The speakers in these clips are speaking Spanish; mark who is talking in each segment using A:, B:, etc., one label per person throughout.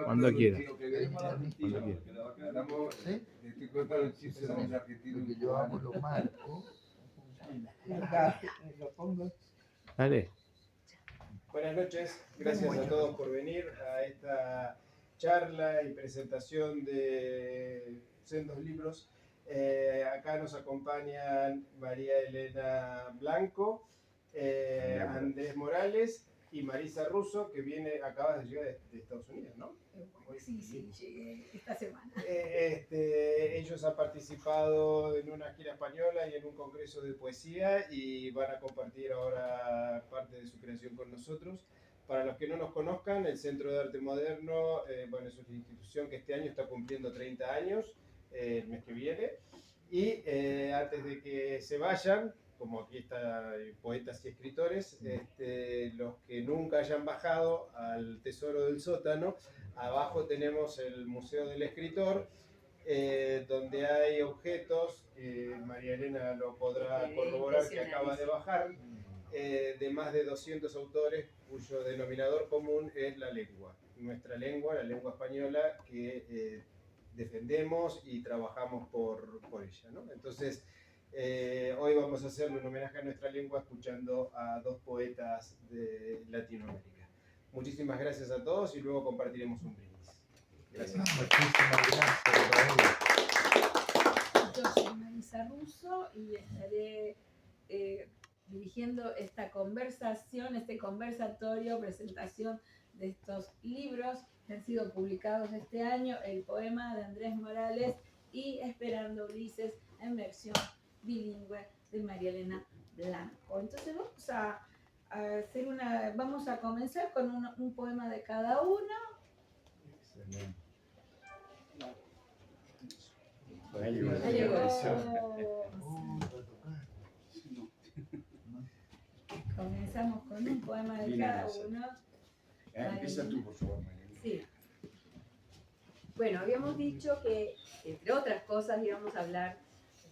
A: Cuando quiera.
B: Cuando quiera.
C: Estoy contando un chiste sobre un argentino.
B: Porque yo amo los marcos.
D: Lo pongo.
A: Dale.
E: Buenas noches, gracias a todos por venir a esta charla y presentación de sendos libros. Acá nos acompañan María Elena Blanco, Andrés Morales y Marisa Russo, que acaba de llegar de Estados Unidos, ¿no?
D: Sí, llegué esta semana.
E: Ellos han participado en una gira española y en un congreso de poesía y van a compartir ahora parte de su creación con nosotros. Para los que no nos conozcan, el Centro de Arte Moderno es una institución que este año está cumpliendo 30 años, el mes que viene. Y antes de que se vayan, como aquí están poetas y escritores, los que nunca hayan bajado al Tesoro del Sótano, abajo tenemos el Museo del Escritor, donde hay objetos, María Elena lo podrá corroborar, que acaba de bajar, de más de 200 autores cuyo denominador común es la lengua. Nuestra lengua, la lengua española, que defendemos y trabajamos por ella, ¿no? Entonces, hoy vamos a hacerle un homenaje a nuestra lengua escuchando a dos poetas de Latinoamérica. Muchísimas gracias a todos y luego compartiremos un brindis. Gracias.
B: Muchísimas gracias.
D: Yo soy Marisa Russo y estaré dirigiendo esta conversación, este conversatorio, presentación de estos libros que han sido publicados este año, el poema de Andrés Morales y Esperando Ulises en versión bilingüe de María Elena Blanco. Entonces vamos a comenzar con un poema de cada uno.
A: Excelente.
D: Ahí llegó. Comenzamos con un poema de cada uno.
C: Empieza tú, por favor, María.
F: Sí. Bueno, habíamos dicho que, entre otras cosas, íbamos a hablar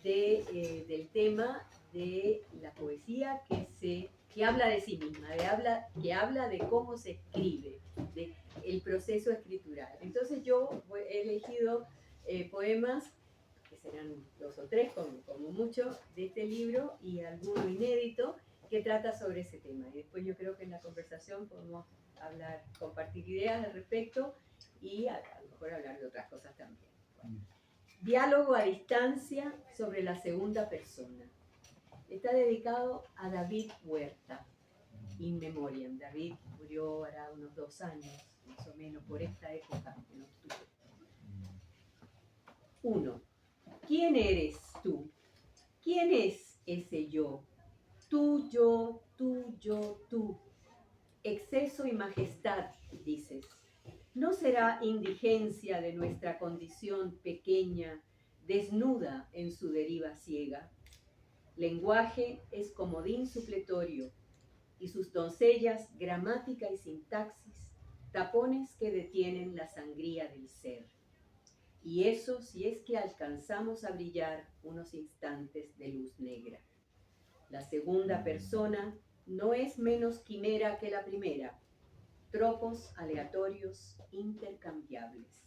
F: del tema de la poesía que habla de sí misma, que habla de cómo se escribe, del proceso escritural. Entonces yo he elegido poemas, que serán 2 o 3 como mucho, de este libro y alguno inédito que trata sobre ese tema. Y después yo creo que en la conversación podemos compartir ideas al respecto y a lo mejor hablar de otras cosas también. Bueno. Diálogo a distancia sobre la segunda persona. Está dedicado a David Huerta, in memoriam. David murió hará unos 2 años, más o menos, por esta época, en octubre. 1. ¿Quién eres tú? ¿Quién es ese yo? Tú, yo, tú, yo, tú. Exceso y majestad, dices. ¿No será indigencia de nuestra condición pequeña, desnuda en su deriva ciega? Lenguaje es comodín supletorio, y sus doncellas gramática y sintaxis, tapones que detienen la sangría del ser. Y eso si es que alcanzamos a brillar unos instantes de luz negra. La segunda persona no es menos quimera que la primera, tropos aleatorios intercambiables.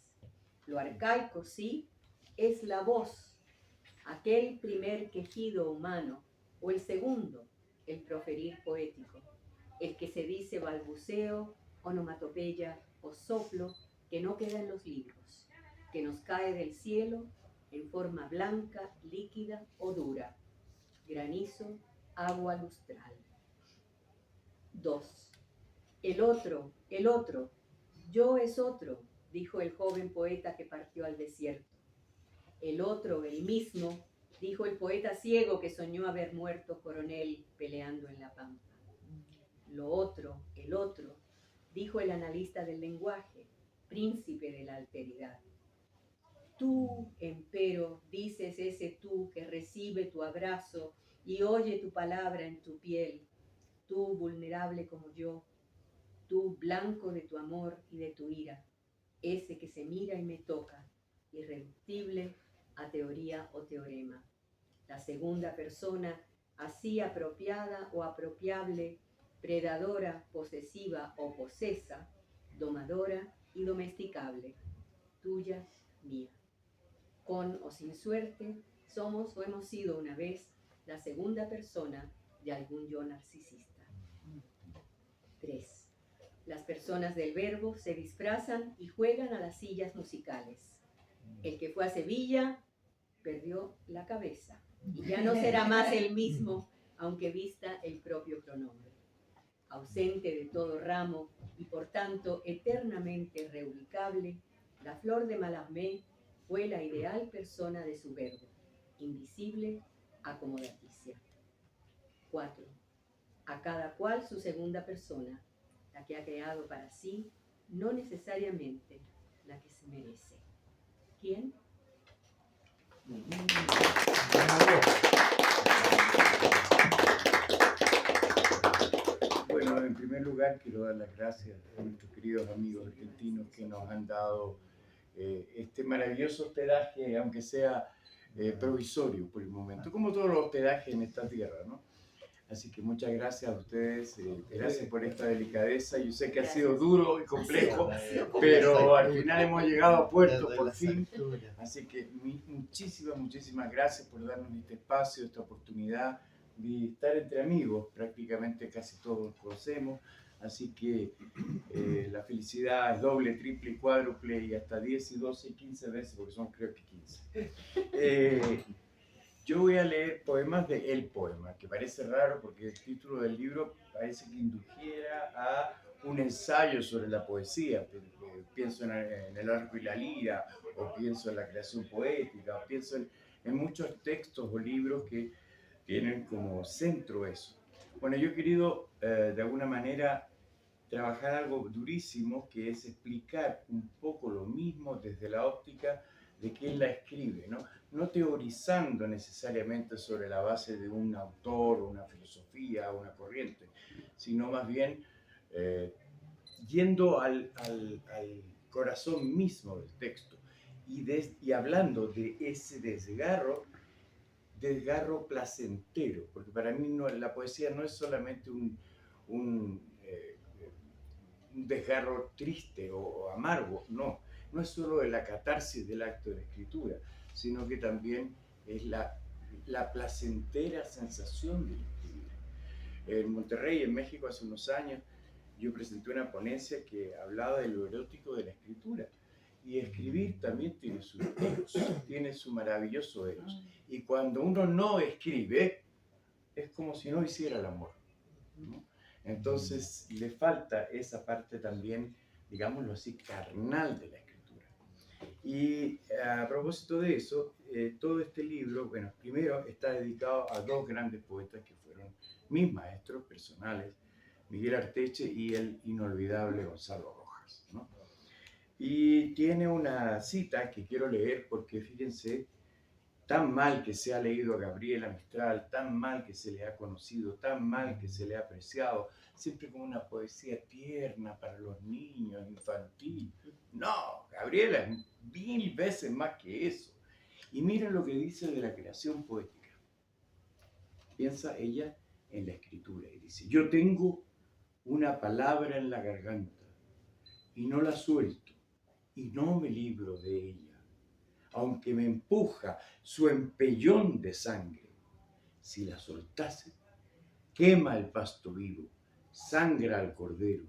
F: Lo arcaico, sí, es la voz, aquel primer quejido humano, o el segundo, el proferir poético, el que se dice balbuceo, onomatopeya o soplo que no queda en los libros, que nos cae del cielo en forma blanca, líquida o dura, granizo, agua lustral. 2. El otro, yo es otro, dijo el joven poeta que partió al desierto. El otro, el mismo, dijo el poeta ciego que soñó haber muerto coronel peleando en la pampa. Lo otro, el otro, dijo el analista del lenguaje, príncipe de la alteridad. Tú, empero, dices ese tú que recibe tu abrazo y oye tu palabra en tu piel, tú vulnerable como yo, tú blanco de tu amor y de tu ira, ese que se mira y me toca, irreductible a teoría o teorema. La segunda persona, así apropiada o apropiable, predadora, posesiva o posesa, domadora, y domesticable, tuya, mía. Con o sin suerte, somos o hemos sido una vez la segunda persona de algún yo narcisista. 3. Las personas del verbo se disfrazan y juegan a las sillas musicales. El que fue a Sevilla perdió la cabeza y ya no será más el mismo, aunque vista el propio pronombre. Ausente de todo ramo y por tanto eternamente reubicable, la flor de Malamé fue la ideal persona de su verbo, invisible, acomodaticia. 4. A cada cual su segunda persona, la que ha creado para sí, no necesariamente la que se merece. ¿Quién?
G: Bueno, en primer lugar quiero dar las gracias a nuestros queridos amigos argentinos que nos han dado este maravilloso hospedaje, aunque sea provisorio por el momento, como todos los hospedajes en esta tierra, ¿no? Así que muchas gracias a ustedes, gracias por esta delicadeza. Yo sé que ha sido duro y complejo, pero al final hemos llegado a puerto por fin. Así que muchísimas gracias por darnos este espacio, esta oportunidad de estar entre amigos. Prácticamente casi todos nos conocemos. Así que la felicidad es doble, triple y cuádruple y hasta 10 y 12 y 15 veces, porque son creo que 15. Yo voy a leer poemas de El Poema, que parece raro porque el título del libro parece que indujera a un ensayo sobre la poesía. Pienso en El arco y la lira, o pienso en la creación poética, o pienso en muchos textos o libros que tienen como centro eso. Bueno, yo he querido de alguna manera trabajar algo durísimo, que es explicar un poco lo mismo desde la óptica de quién la escribe, ¿no? No teorizando necesariamente sobre la base de un autor, una filosofía, una corriente, sino más bien yendo al corazón mismo del texto y hablando de ese desgarro placentero, porque para mí la poesía no es solamente un desgarro triste o amargo, no es solo la catarsis del acto de escritura, sino que también es la placentera sensación de escribir. En Monterrey, en México, hace unos años, yo presenté una ponencia que hablaba de lo erótico de la escritura. Y escribir también tiene su eros, tiene su maravilloso eros. Y cuando uno no escribe, es como si no hiciera el amor, ¿no? Entonces le falta esa parte también, digámoslo así, carnal de la escritura. Y a propósito de eso, todo este libro, bueno, primero está dedicado a dos grandes poetas que fueron mis maestros personales, Miguel Arteche y el inolvidable Gonzalo Rojas, ¿no? Y tiene una cita que quiero leer porque fíjense, tan mal que se ha leído a Gabriela Mistral, tan mal que se le ha conocido, tan mal que se le ha apreciado, siempre como una poesía tierna para los niños, infantil. No, Gabriela es 1000 veces más que eso. Y miren lo que dice de la creación poética. Piensa ella en la escritura y dice: yo tengo una palabra en la garganta y no la suelto y no me libro de ella. Aunque me empuja su empellón de sangre, si la soltase, quema el pasto vivo, sangra al cordero,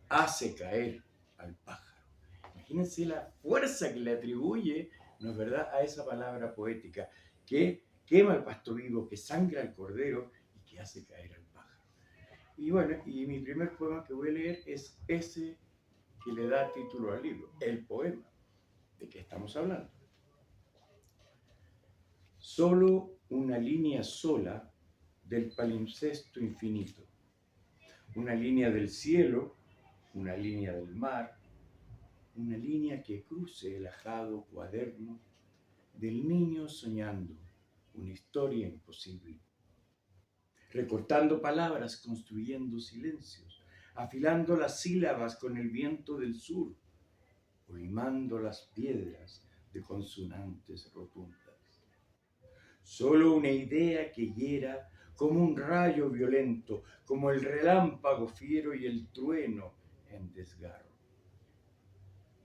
G: hace caer al pájaro. Imagínense la fuerza que le atribuye, ¿no es verdad?, a esa palabra poética, que quema el pasto vivo, que sangra al cordero y que hace caer al pájaro. Y bueno, y mi primer poema que voy a leer es ese que le da título al libro, El Poema. ¿De qué estamos hablando? Solo una línea sola del palimpsesto infinito, una línea del cielo, una línea del mar, una línea que cruce el ajado cuaderno del niño soñando una historia imposible, recortando palabras, construyendo silencios, afilando las sílabas con el viento del sur, o limando las piedras de consonantes rotundas. Solo una idea que hiera como un rayo violento, como el relámpago fiero y el trueno en desgarro.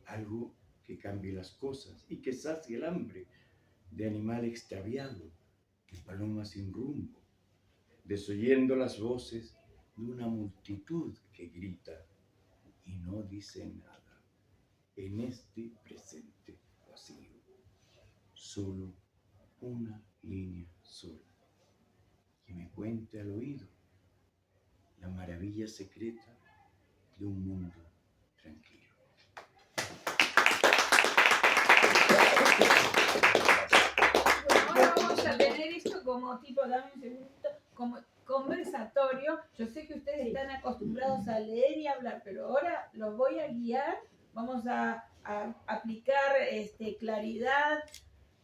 G: algo que cambie las cosas y que sacie el hambre de animal extraviado, de paloma sin rumbo, desoyendo las voces de una multitud que grita y no dice nada en este presente vacío. Solo una línea sola que me cuente al oído la maravilla secreta de un mundo tranquilo.
D: Ahora vamos a tener esto como tipo, dame un segundito, como conversatorio. Yo sé que ustedes están acostumbrados a leer y hablar, pero ahora los voy a guiar. Vamos a aplicar claridad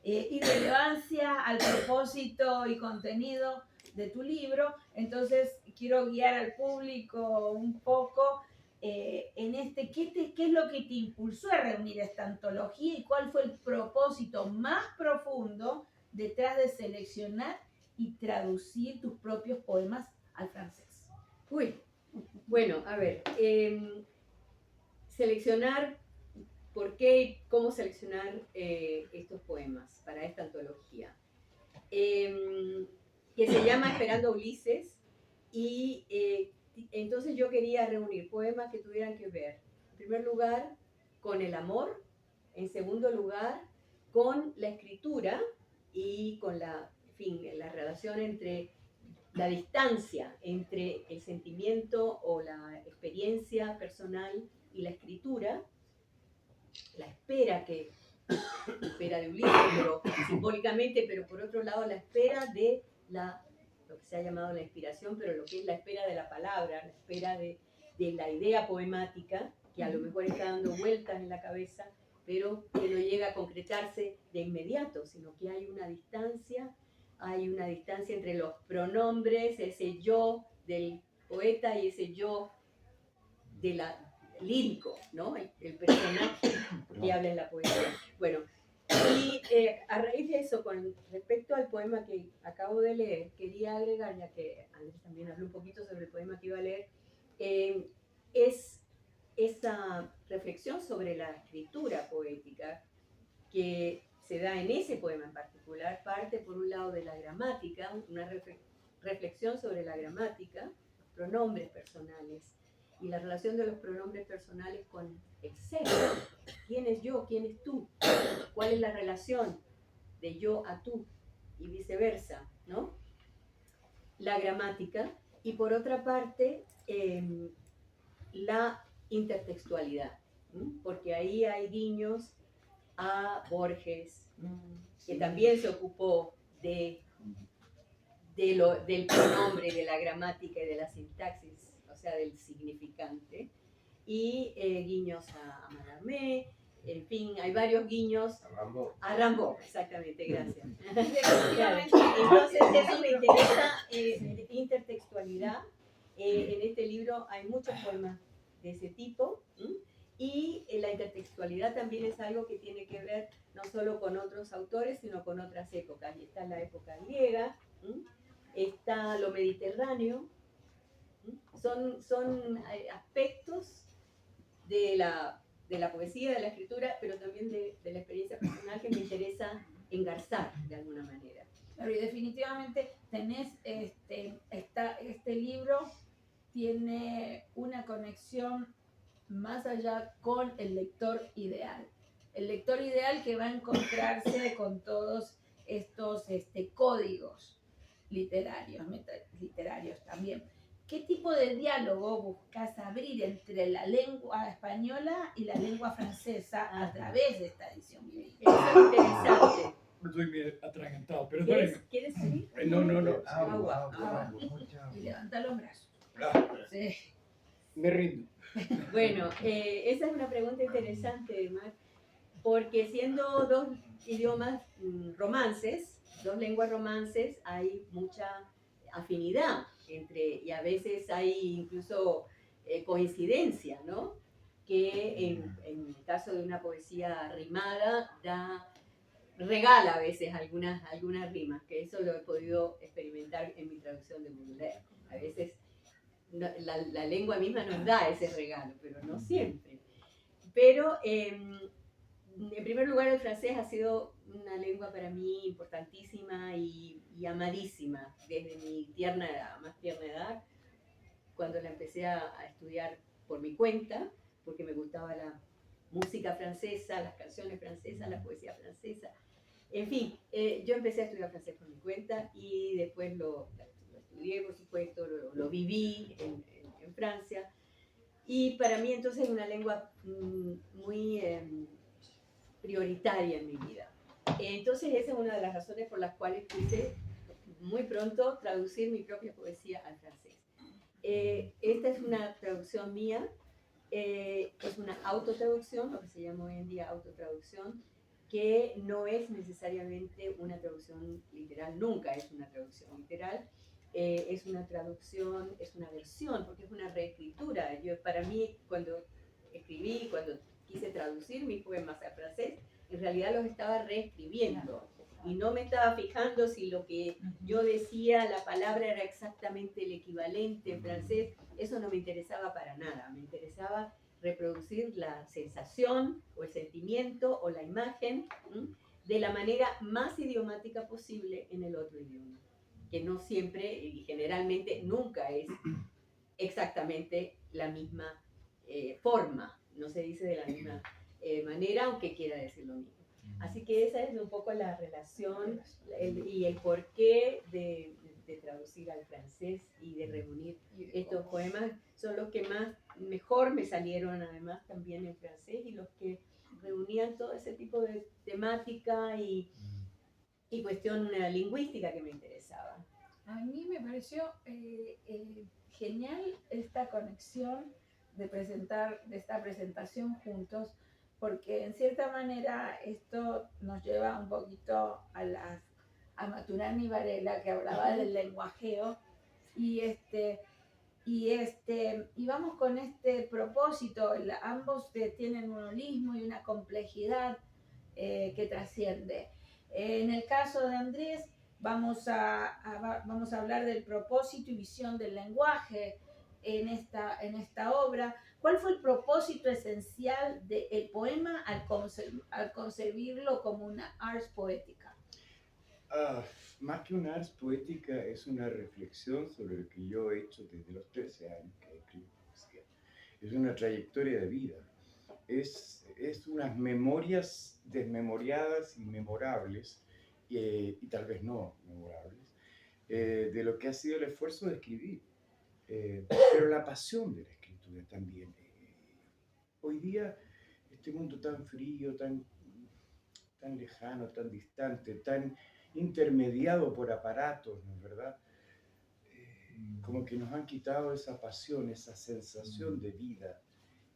D: y relevancia al propósito y contenido de tu libro. Entonces quiero guiar al público un poco en ¿qué es lo que te impulsó a reunir esta antología y cuál fue el propósito más profundo detrás de seleccionar y traducir tus propios poemas al francés?
F: Uy, bueno, a ver, seleccionar, ¿por qué y cómo seleccionar estos poemas para esta antología? Que se llama Esperando a Ulises, y entonces yo quería reunir poemas que tuvieran que ver, en primer lugar, con el amor, en segundo lugar, con la escritura y con la relación entre la distancia entre el sentimiento o la experiencia personal y la escritura, la espera de Ulises, pero simbólicamente, pero por otro lado la espera de lo que se ha llamado la inspiración, pero lo que es la espera de la palabra, la espera de la idea poemática, que a lo mejor está dando vueltas en la cabeza, pero que no llega a concretarse de inmediato, sino que hay una distancia entre los pronombres, ese yo del poeta y ese yo de lírico, ¿no? El personaje que habla en la poesía. Bueno, y a raíz de eso, con respecto al poema que acabo de leer, quería agregar, ya que Andrés también habló un poquito sobre el poema que iba a leer, es esa reflexión sobre la escritura poética que se da en ese poema en particular. Parte por un lado de la gramática, una reflexión sobre la gramática, pronombres personales, y la relación de los pronombres personales con el ser. ¿Quién es yo? ¿Quién es tú? ¿Cuál es la relación de yo a tú? Y viceversa, ¿no? La gramática. Y por otra parte, la intertextualidad, porque ahí hay guiños a Borges, que también se ocupó del pronombre, de la gramática y de la sintaxis, o sea, del significante, y guiños a Mallarmé, en fin, hay varios guiños a Rimbaud, exactamente, gracias. Entonces, eso me interesa, intertextualidad. En este libro hay muchos poemas de ese tipo, y la intertextualidad también es algo que tiene que ver no solo con otros autores, sino con otras épocas. Y está la época griega, está lo mediterráneo, son aspectos de la poesía, de la escritura, pero también de la experiencia personal que me interesa engarzar de alguna manera.
D: Claro, y definitivamente tenés este libro tiene una conexión más allá con el lector ideal. El lector ideal que va a encontrarse con todos estos códigos literarios también. ¿Qué tipo de diálogo buscas abrir entre la lengua española y la lengua francesa a través de esta edición bíblica?
F: Eso es interesante.
H: Estoy medio atragantado, pero
F: ¿Quieres subir?
H: No.
B: Agua.
D: Y levanta los brazos. Sí.
H: Me rindo.
F: Bueno, esa es una pregunta interesante, Mar, porque siendo dos idiomas romances, dos lenguas romances, hay mucha afinidad entre, y a veces hay incluso coincidencia, ¿no? Que en el caso de una poesía rimada regala a veces algunas rimas, que eso lo he podido experimentar en mi traducción de Baudelaire. A veces la lengua misma nos da ese regalo, pero no siempre. Pero en primer lugar el francés ha sido una lengua para mí importantísima y amadísima desde mi tierna edad, más tierna edad, cuando la empecé a estudiar por mi cuenta, porque me gustaba la música francesa, las canciones francesas, la poesía francesa. En fin, yo empecé a estudiar francés por mi cuenta y después lo estudié, por supuesto, lo viví en Francia. Y para mí entonces es una lengua muy prioritaria en mi vida. Entonces esa es una de las razones por las cuales quise muy pronto traducir mi propia poesía al francés. Esta es una traducción mía, es una autotraducción, lo que se llama hoy en día autotraducción, que no es necesariamente una traducción literal, nunca es una traducción literal, es una traducción, es una versión, porque es una reescritura. Para mí, cuando escribí, cuando quise traducir mis poemas al francés, en realidad los estaba reescribiendo y no me estaba fijando si lo que yo decía, la palabra era exactamente el equivalente en francés. Eso no me interesaba para nada, me interesaba reproducir la sensación o el sentimiento o la imagen de la manera más idiomática posible en el otro idioma, que no siempre y generalmente nunca es exactamente la misma forma, no se dice de la misma manera, aunque quiera decir lo mismo. Así que esa es un poco la relación y el porqué de traducir al francés y de reunir estos poemas. Son los que mejor me salieron además también en francés y los que reunían todo ese tipo de temática y cuestión lingüística que me interesaba.
D: A mí me pareció genial esta conexión de esta presentación juntos, porque en cierta manera esto nos lleva un poquito a Maturana y Varela, que hablaba del lenguajeo, y vamos con este propósito. Ambos tienen un holismo y una complejidad que trasciende. En el caso de Andrés, vamos a hablar del propósito y visión del lenguaje en esta obra. ¿Cuál fue el propósito esencial del poema al concebirlo como una ars poética?
G: Más que una ars poética, es una reflexión sobre lo que yo he hecho desde los 13 años que escribo poesía. Es una trayectoria de vida. Es unas memorias desmemoriadas y memorables, y tal vez no memorables, de lo que ha sido el esfuerzo de escribir, pero la pasión de la escritura también. Hoy día, este mundo tan frío, tan lejano, tan distante, tan intermediado por aparatos, ¿no es verdad? Como que nos han quitado esa pasión, esa sensación de vida.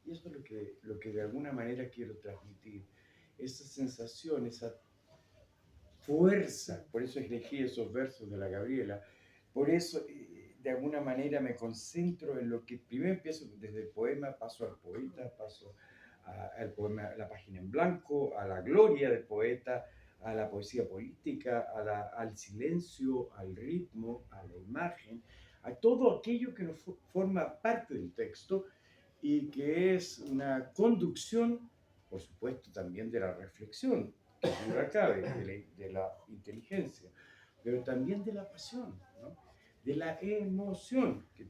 G: Y eso es lo que de alguna manera quiero transmitir. Esa sensación, esa fuerza. Por eso elegí esos versos de la Gabriela. Por eso, de alguna manera, me concentro en lo que primero empiezo desde el poema, paso al poeta, paso al poema, a la página en blanco, a la gloria del poeta, a la poesía política, al silencio, al ritmo, a la imagen, a todo aquello que nos forma parte del texto y que es una conducción, por supuesto, también de la reflexión, que duda cabe, de la inteligencia, pero también de la pasión, ¿no? De la emoción, que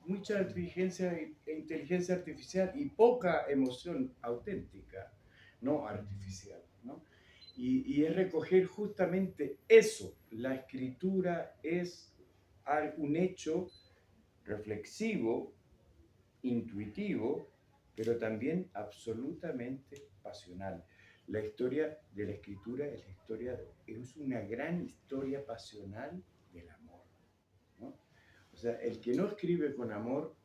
G: mucha inteligencia artificial y poca emoción auténtica, no artificial, ¿no? Y es recoger justamente eso. La escritura es un hecho reflexivo, intuitivo, pero también absolutamente pasional. La historia de la escritura es una gran historia pasional del amor, ¿no? O sea, el que no escribe con amor,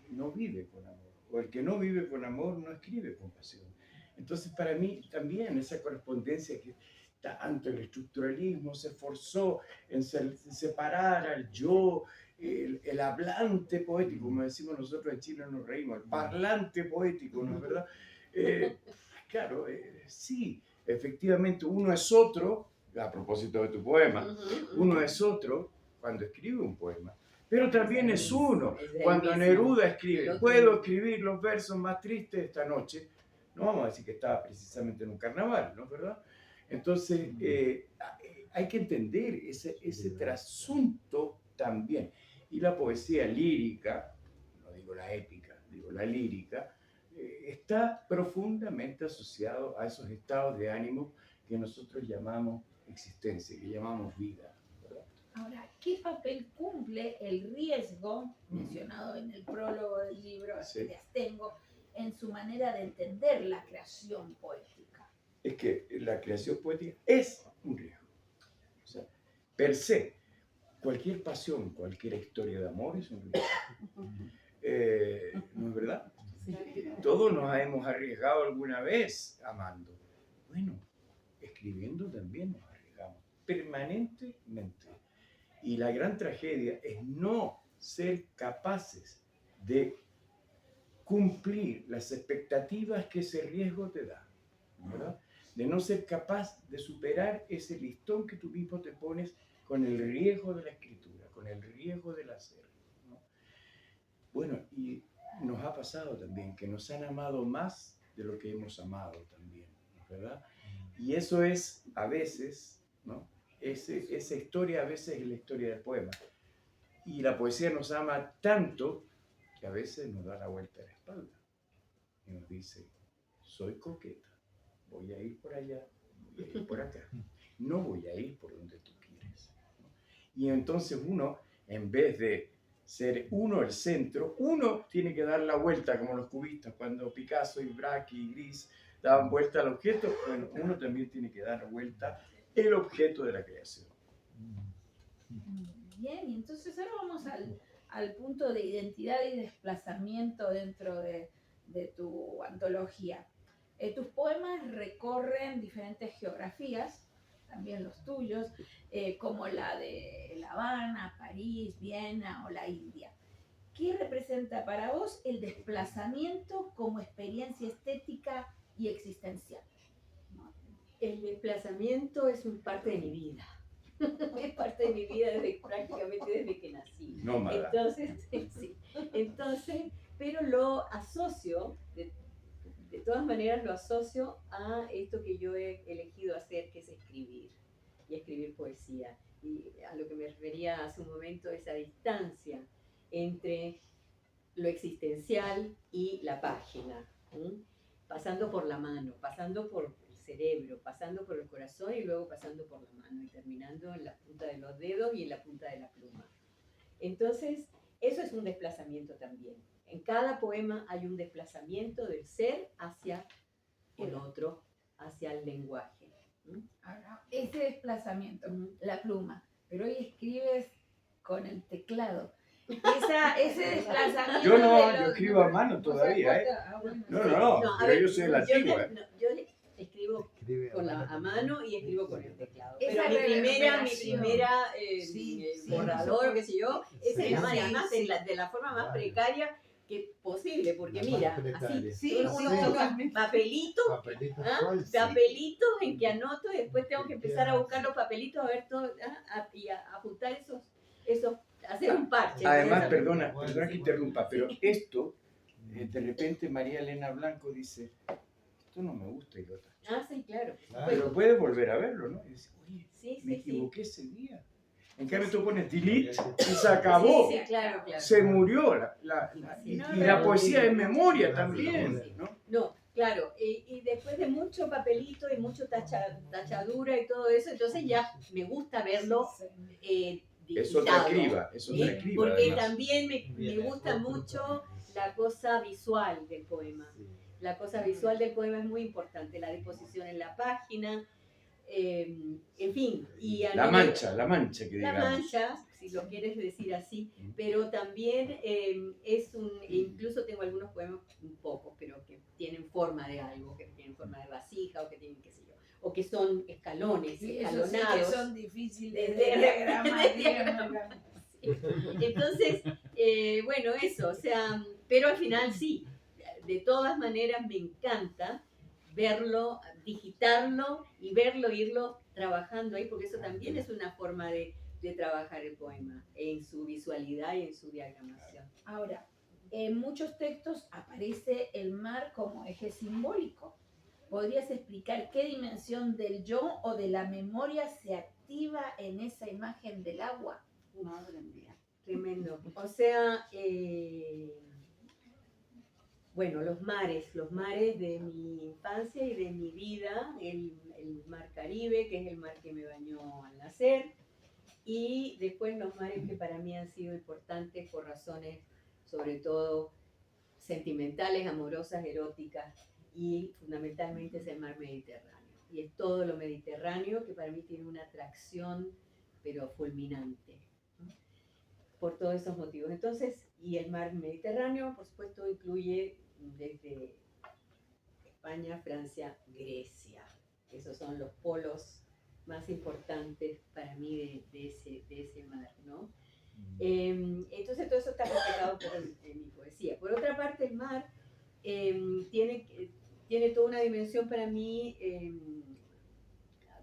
G: no vive con amor. O el que no vive con amor, no escribe con pasión. Entonces, para mí también esa correspondencia que tanto el estructuralismo se esforzó en separar al yo, el hablante poético, como decimos nosotros en Chile, nos reímos, el parlante poético, ¿no es verdad? Claro, sí, efectivamente uno es otro, a propósito de tu poema, uno es otro cuando escribe un poema, pero también es uno.
F: Es del
G: Cuando
F: mismo.
G: Neruda
F: El
G: escribe,
F: otro
G: puedo
F: es-
G: escribir los versos más tristes de esta noche, no vamos a decir que estaba precisamente en un carnaval, ¿no? ¿Verdad? Entonces, hay que entender ese trasunto también. Y la poesía lírica, no digo la épica, digo la lírica, está profundamente asociado a esos estados de ánimo que nosotros llamamos existencia, que llamamos vida, ¿verdad?
D: Ahora, ¿qué papel cumple el riesgo mencionado en el prólogo del libro
G: Sí.
D: de Astengo en su manera de entender la creación poética?
G: Es que la creación poética es un riesgo. O sea, per se, cualquier pasión, cualquier historia de amor es un riesgo. ¿No es verdad? Todos nos hemos arriesgado alguna vez amando. Bueno, escribiendo también nos arriesgamos permanentemente. Y la gran tragedia es no ser capaces de cumplir las expectativas que ese riesgo te da, ¿verdad? De no ser capaz de superar ese listón que tú mismo te pones con el riesgo de la escritura, con el riesgo del hacer, ¿no? Bueno, y nos ha pasado también que nos han amado más de lo que hemos amado también, ¿verdad? Y eso es a veces, ¿no? Esa historia a veces es la historia del poema. Y la poesía nos ama tanto que a veces nos da la vuelta a la espalda y nos dice, soy coqueta, voy a ir por allá, voy a ir por acá, no voy a ir por donde tú quieres, ¿no? Y entonces uno, en vez de ser uno el centro, uno tiene que dar la vuelta como los cubistas, cuando Picasso y Braque y Gris daban vuelta al objeto, bueno, uno también tiene que dar vuelta el objeto de la creación.
D: Bien, y entonces ahora vamos al punto de identidad y desplazamiento dentro de tu antología. Tus poemas recorren diferentes geografías, también los tuyos, como la de La Habana, París, Viena o la India. ¿Qué representa para vos el desplazamiento como experiencia estética y existencial?
F: El desplazamiento es un parte de mi vida. Es parte de mi vida prácticamente desde que nací.
G: Nómada.
F: Entonces, sí. Entonces, pero lo asocio, de todas maneras lo asocio a esto que yo he elegido hacer, que es escribir, y escribir poesía. Y a lo que me refería hace un momento, esa distancia entre lo existencial y la página, ¿sí? Pasando por la mano, pasando por el cerebro, pasando por el corazón y luego pasando por la mano y terminando en la punta de los dedos y en la punta de la pluma. Entonces, eso es un desplazamiento también. En cada poema hay un desplazamiento del ser hacia el otro, hacia el lenguaje.
D: Ahora, ese desplazamiento, la pluma, pero hoy escribes con el teclado. Ese desplazamiento.
G: Yo no,
D: de
G: yo
D: los-
G: escribo a mano todavía, ¿eh?
D: Bueno,
G: No,
D: sí.
G: no,
F: No, a
G: pero
F: ver,
G: yo soy de la antigua.
F: yo escribo
B: Escribe
F: a mano y escribo con el teclado.
D: Esa
F: Pero mi primera
D: Sí, sí.
F: borrador, qué sé yo, esa
B: Sí,
F: es la mano,
D: sí,
F: además
D: sí.
F: de la forma más
B: Claro.
F: precaria que posible, porque
B: La
F: mira,
B: más precaria.
F: así,
D: Sí,
F: uno
D: sí,
F: toca
D: sí.
F: papelitos,
B: Papelitos
F: ¿ah?
B: sol, sí.
F: papelitos en que anoto y después tengo que empezar a buscar los papelitos a ver todo y a ajustar esos, hacer un parche.
G: Además,
F: ¿no?
G: perdona que interrumpa, pero esto, de repente María Elena Blanco dice, esto no me gusta y lo tacha.
F: Ah, sí, claro.
B: Claro.
G: Pero puede volver a verlo, ¿no? Y dice, oye,
F: Sí,
G: me
F: sí, sí.
G: equivoqué ese día. En cambio tú pones delete y se acabó.
F: Sí, sí, claro, claro.
G: Se murió. Y la poesía es memoria también, ¿no?
F: No, claro, y después de mucho papelito y mucho tachadura y todo eso, entonces ya me gusta verlo
G: Es otra
F: digitado,
G: escriba, es otra
F: ¿sí?
G: escriba.
F: Porque
G: además.
F: también me gusta mucho la cosa visual del poema. La cosa visual del poema es muy importante, la disposición en la página, en fin. Y a
G: La
F: nivel-
G: mancha que
F: la
G: digamos.
F: mancha, si lo quieres decir así, pero también incluso tengo algunos poemas, un poco, pero que tienen forma de algo, que tienen forma de vasija o que tienen, qué sé yo, o que son escalones,
D: Sí, eso sí que
F: escalonados.
D: son difíciles
F: de
D: de diagramar, digamos.
F: Entonces, bueno, eso, o sea, pero al final sí, de todas maneras me encanta verlo, digitarlo y verlo, irlo trabajando ahí, porque eso también es una forma de de trabajar el poema, en su visualidad y en su diagramación.
D: Ahora, en muchos textos aparece el mar como eje simbólico. ¿Podrías explicar qué dimensión del yo o de la memoria se activa en esa imagen del agua?
F: Madre mía, tremendo. O sea, bueno, los mares de mi infancia y de mi vida, el mar Caribe, que es el mar que me bañó al nacer, y después los mares que para mí han sido importantes por razones, sobre todo sentimentales, amorosas, eróticas, y fundamentalmente es el mar Mediterráneo. Y es todo lo mediterráneo que para mí tiene una atracción, pero fulminante, ¿no? Por todos esos motivos. Entonces, y el mar Mediterráneo, por supuesto, incluye desde España, Francia, Grecia. Esos son los polos más importantes para mí de ese mar, ¿no? Entonces todo eso está reflejado en mi poesía. Por otra parte, el mar tiene toda una dimensión para mí,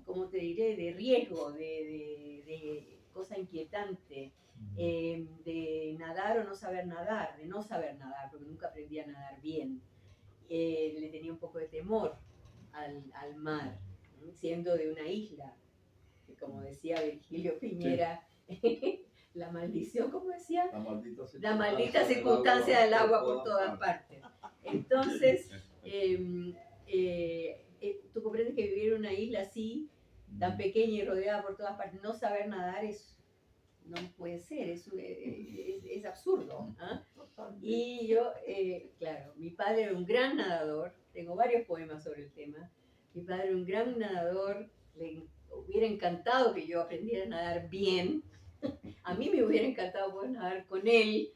F: ¿cómo te diré?, de riesgo, de cosa inquietante, de nadar o no saber nadar, de no saber nadar, porque nunca aprendí a nadar bien. Le tenía un poco de temor al mar, ¿no? Siendo de una isla, que como decía Virgilio Piñera, la maldición, ¿cómo decía? La maldita circunstancia del agua por todas partes. Entonces, tú comprendes que vivir en una isla así, tan pequeña y rodeada por todas partes, no saber nadar no puede ser, es absurdo. ¿Ah? Y yo, claro, mi padre era un gran nadador, tengo varios poemas sobre el tema. Mi padre era un gran nadador, le hubiera encantado que yo aprendiera a nadar bien. A mí me hubiera encantado poder nadar con él,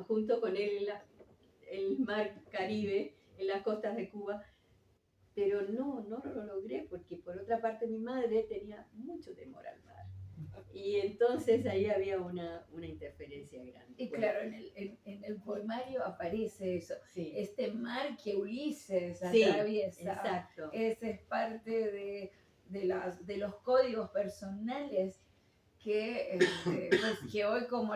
F: junto con él en el mar Caribe, en las costas de Cuba, pero no lo logré porque por otra parte mi madre tenía mucho temor al mar. Y entonces ahí había una interferencia grande.
D: Y claro, en el poemario aparece eso,
F: Sí.
D: este mar que Ulises
F: Sí,
D: atraviesa.
F: exacto.
D: Ese es parte de los códigos personales que, pues, que hoy como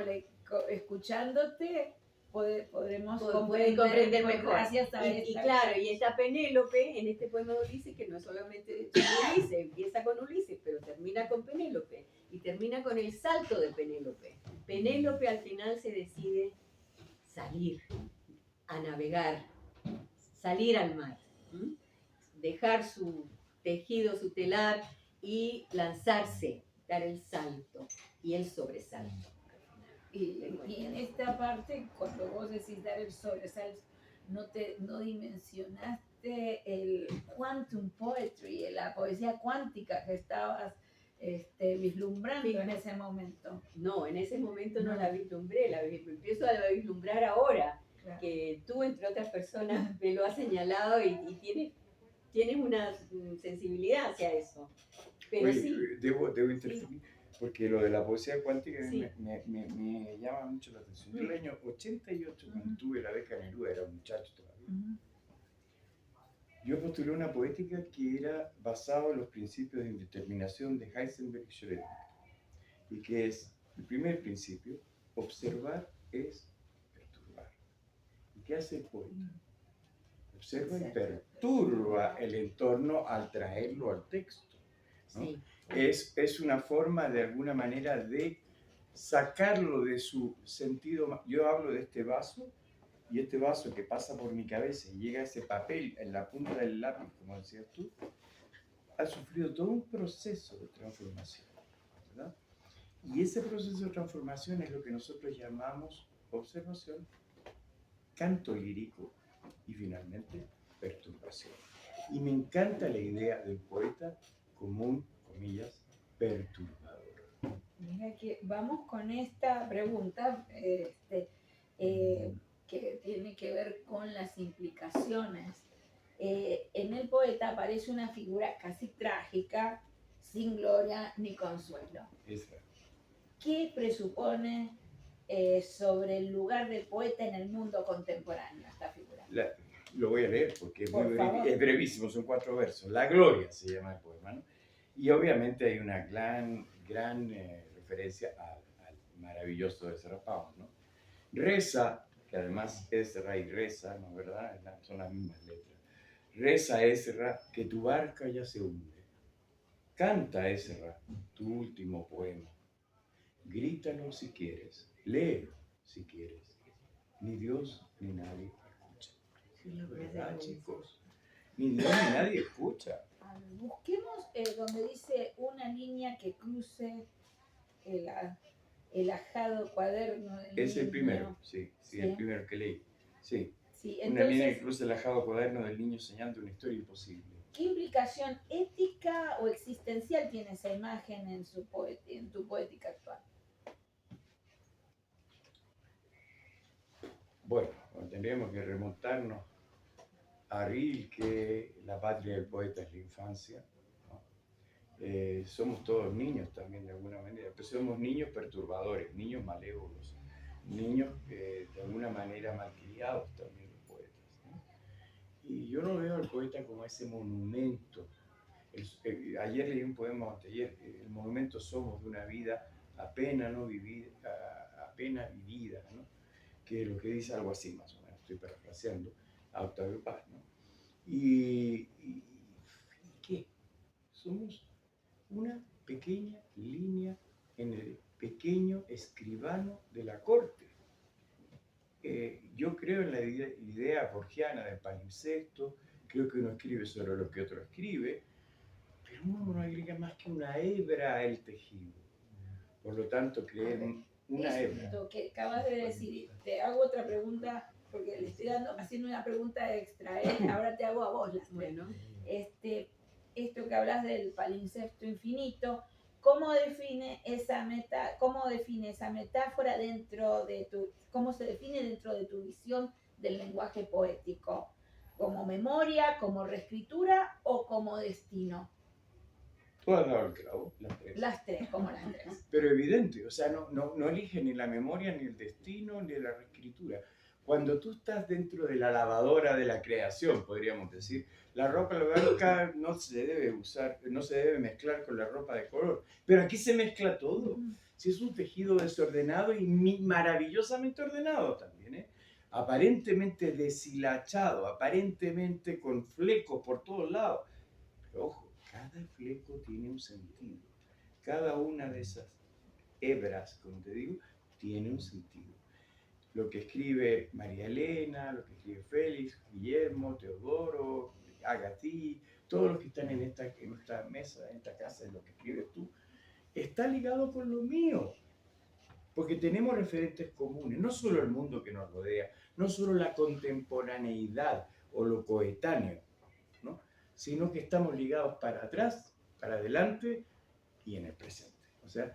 D: escuchándote podremos
F: Pueden comprender mejor.
D: gracias a
F: Y
D: esta-
F: claro, y está Penélope en este poema de Ulises, que no solamente es Ulises, empieza con Ulises, pero termina con Penélope, y termina con el salto de Penélope. Penélope al final se decide salir a navegar, salir al mar, ¿m? Dejar su tejido, su telar y lanzarse, dar el salto y el sobresalto.
D: Y en esta parte, cuando vos decís dar el sobresalto, no dimensionaste el quantum poetry, la poesía cuántica que estabas vislumbrando en ese momento.
F: No, en ese momento no la vislumbré, empiezo a vislumbrar ahora,
D: Claro.
F: que tú, entre otras personas, me lo has señalado y tienes una sensibilidad hacia eso. Pero
G: Oye,
F: sí,
G: debo interferir, porque lo de la poesía cuántica
F: Sí.
G: me llama mucho la atención. Yo en el año 88, cuando tuve la beca Neruda, era un muchacho todavía, yo postulé una poética que era basada en los principios de indeterminación de Heisenberg y Schrödinger, y que es, el primer principio, observar es perturbar. ¿Y qué hace el poeta? Observa y perturba el entorno al traerlo al texto, ¿no?
F: sí.
G: Es una forma de alguna manera de sacarlo de su sentido. Yo hablo de este vaso, y este vaso que pasa por mi cabeza y llega a ese papel en la punta del lápiz, como decías tú, ha sufrido todo un proceso de transformación, ¿verdad? Y ese proceso de transformación es lo que nosotros llamamos observación, canto lírico y finalmente perturbación. Y me encanta la idea del poeta como un, comillas, perturbador.
D: Mira que vamos con esta pregunta que tiene que ver con las implicaciones. En el poeta aparece una figura casi trágica, sin gloria ni consuelo.
G: Esa.
D: ¿Qué presupone sobre el lugar del poeta en el mundo contemporáneo esta figura?
G: Lo voy a leer porque es,
D: Por favor.
G: es brevísimo, son 4 versos. La gloria se llama el poema, ¿no? Y obviamente hay una gran referencia al maravilloso Ezra Pound, ¿no? Reza, que además Ezra y reza, ¿no es verdad? Son las mismas letras. Reza, Ezra, que tu barca ya se hunde. Canta, Ezra, tu último poema. Grítalo si quieres, léelo si quieres. Ni Dios ni nadie escucha. Es la verdad, chicos. Ni Dios ni nadie escucha.
D: Busquemos donde dice una niña que cruce el ajado cuaderno del
G: Es el
D: niño.
G: primero, sí,
D: ¿Sí?
G: el primero que leí. Sí.
D: Sí,
G: Una niña que
D: entonces,
G: cruza el ajado cuaderno del niño soñando una historia imposible.
D: ¿qué implicación ética o existencial tiene esa imagen en tu poética actual?
G: Bueno, tendríamos que remontarnos a Rilke, la patria del poeta es la infancia, ¿no? Somos todos niños también de alguna manera, pero somos niños perturbadores, niños malévolos, niños de alguna manera malcriados también los poetas, ¿no? Y yo no veo al poeta como ese monumento. Ayer leí un poema, anteayer, el monumento somos de una vida apenas vivida, ¿no? Que es lo que dice algo así más o menos, estoy parafraseando a Octavio Paz, ¿no? ¿Y qué? Somos una pequeña línea en el pequeño escribano de la corte. Yo creo en la idea borgiana del palimpsesto, creo que uno escribe sobre lo que otro escribe, pero uno no agrega más que una hebra al tejido. Por lo tanto, creer en una hebra.
D: Esto que acabas de decir, te hago otra pregunta, porque le estoy haciendo una pregunta extra, ahora te hago a vos las tres.
F: Bueno,
D: Esto que hablas del palimpsesto infinito, ¿cómo define esa metáfora cómo se define dentro de tu visión del lenguaje poético? ¿Como memoria, como reescritura o como destino?
G: Tú has dado el clavo, las tres.
D: Las tres, como las tres.
G: Pero evidente, o sea, no elige ni la memoria, ni el destino, ni la reescritura. Cuando tú estás dentro de la lavadora de la creación, podríamos decir, la ropa blanca no se debe usar, no se debe mezclar con la ropa de color. Pero aquí se mezcla todo. Si es un tejido desordenado y maravillosamente ordenado también, ¿eh? Aparentemente deshilachado, aparentemente con flecos por todos lados. Pero ojo, cada fleco tiene un sentido. Cada una de esas hebras, como te digo, tiene un sentido. Lo que escribe María Elena, lo que escribe Félix, Guillermo, Teodoro, Agatí, todos los que están en esta mesa, en esta casa, en lo que escribes tú, está ligado con lo mío. Porque tenemos referentes comunes, no solo el mundo que nos rodea, no solo la contemporaneidad o lo coetáneo, ¿no? Sino que estamos ligados para atrás, para adelante y en el presente. O sea,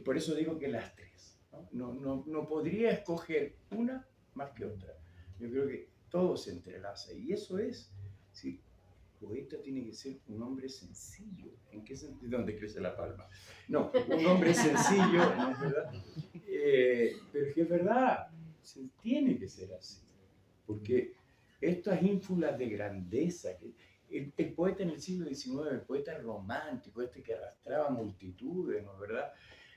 G: por eso digo que las tres. No podría escoger una más que otra. Yo creo que todo se entrelaza y eso es, sí, poeta tiene que ser un hombre sencillo. ¿En qué sentido? ¿Dónde crece la palma? No, un hombre sencillo, ¿no es verdad? Pero es que es verdad, tiene que ser así, porque estas ínfulas de grandeza, el poeta en el siglo XIX, el poeta romántico, que arrastraba multitudes, ¿no es verdad?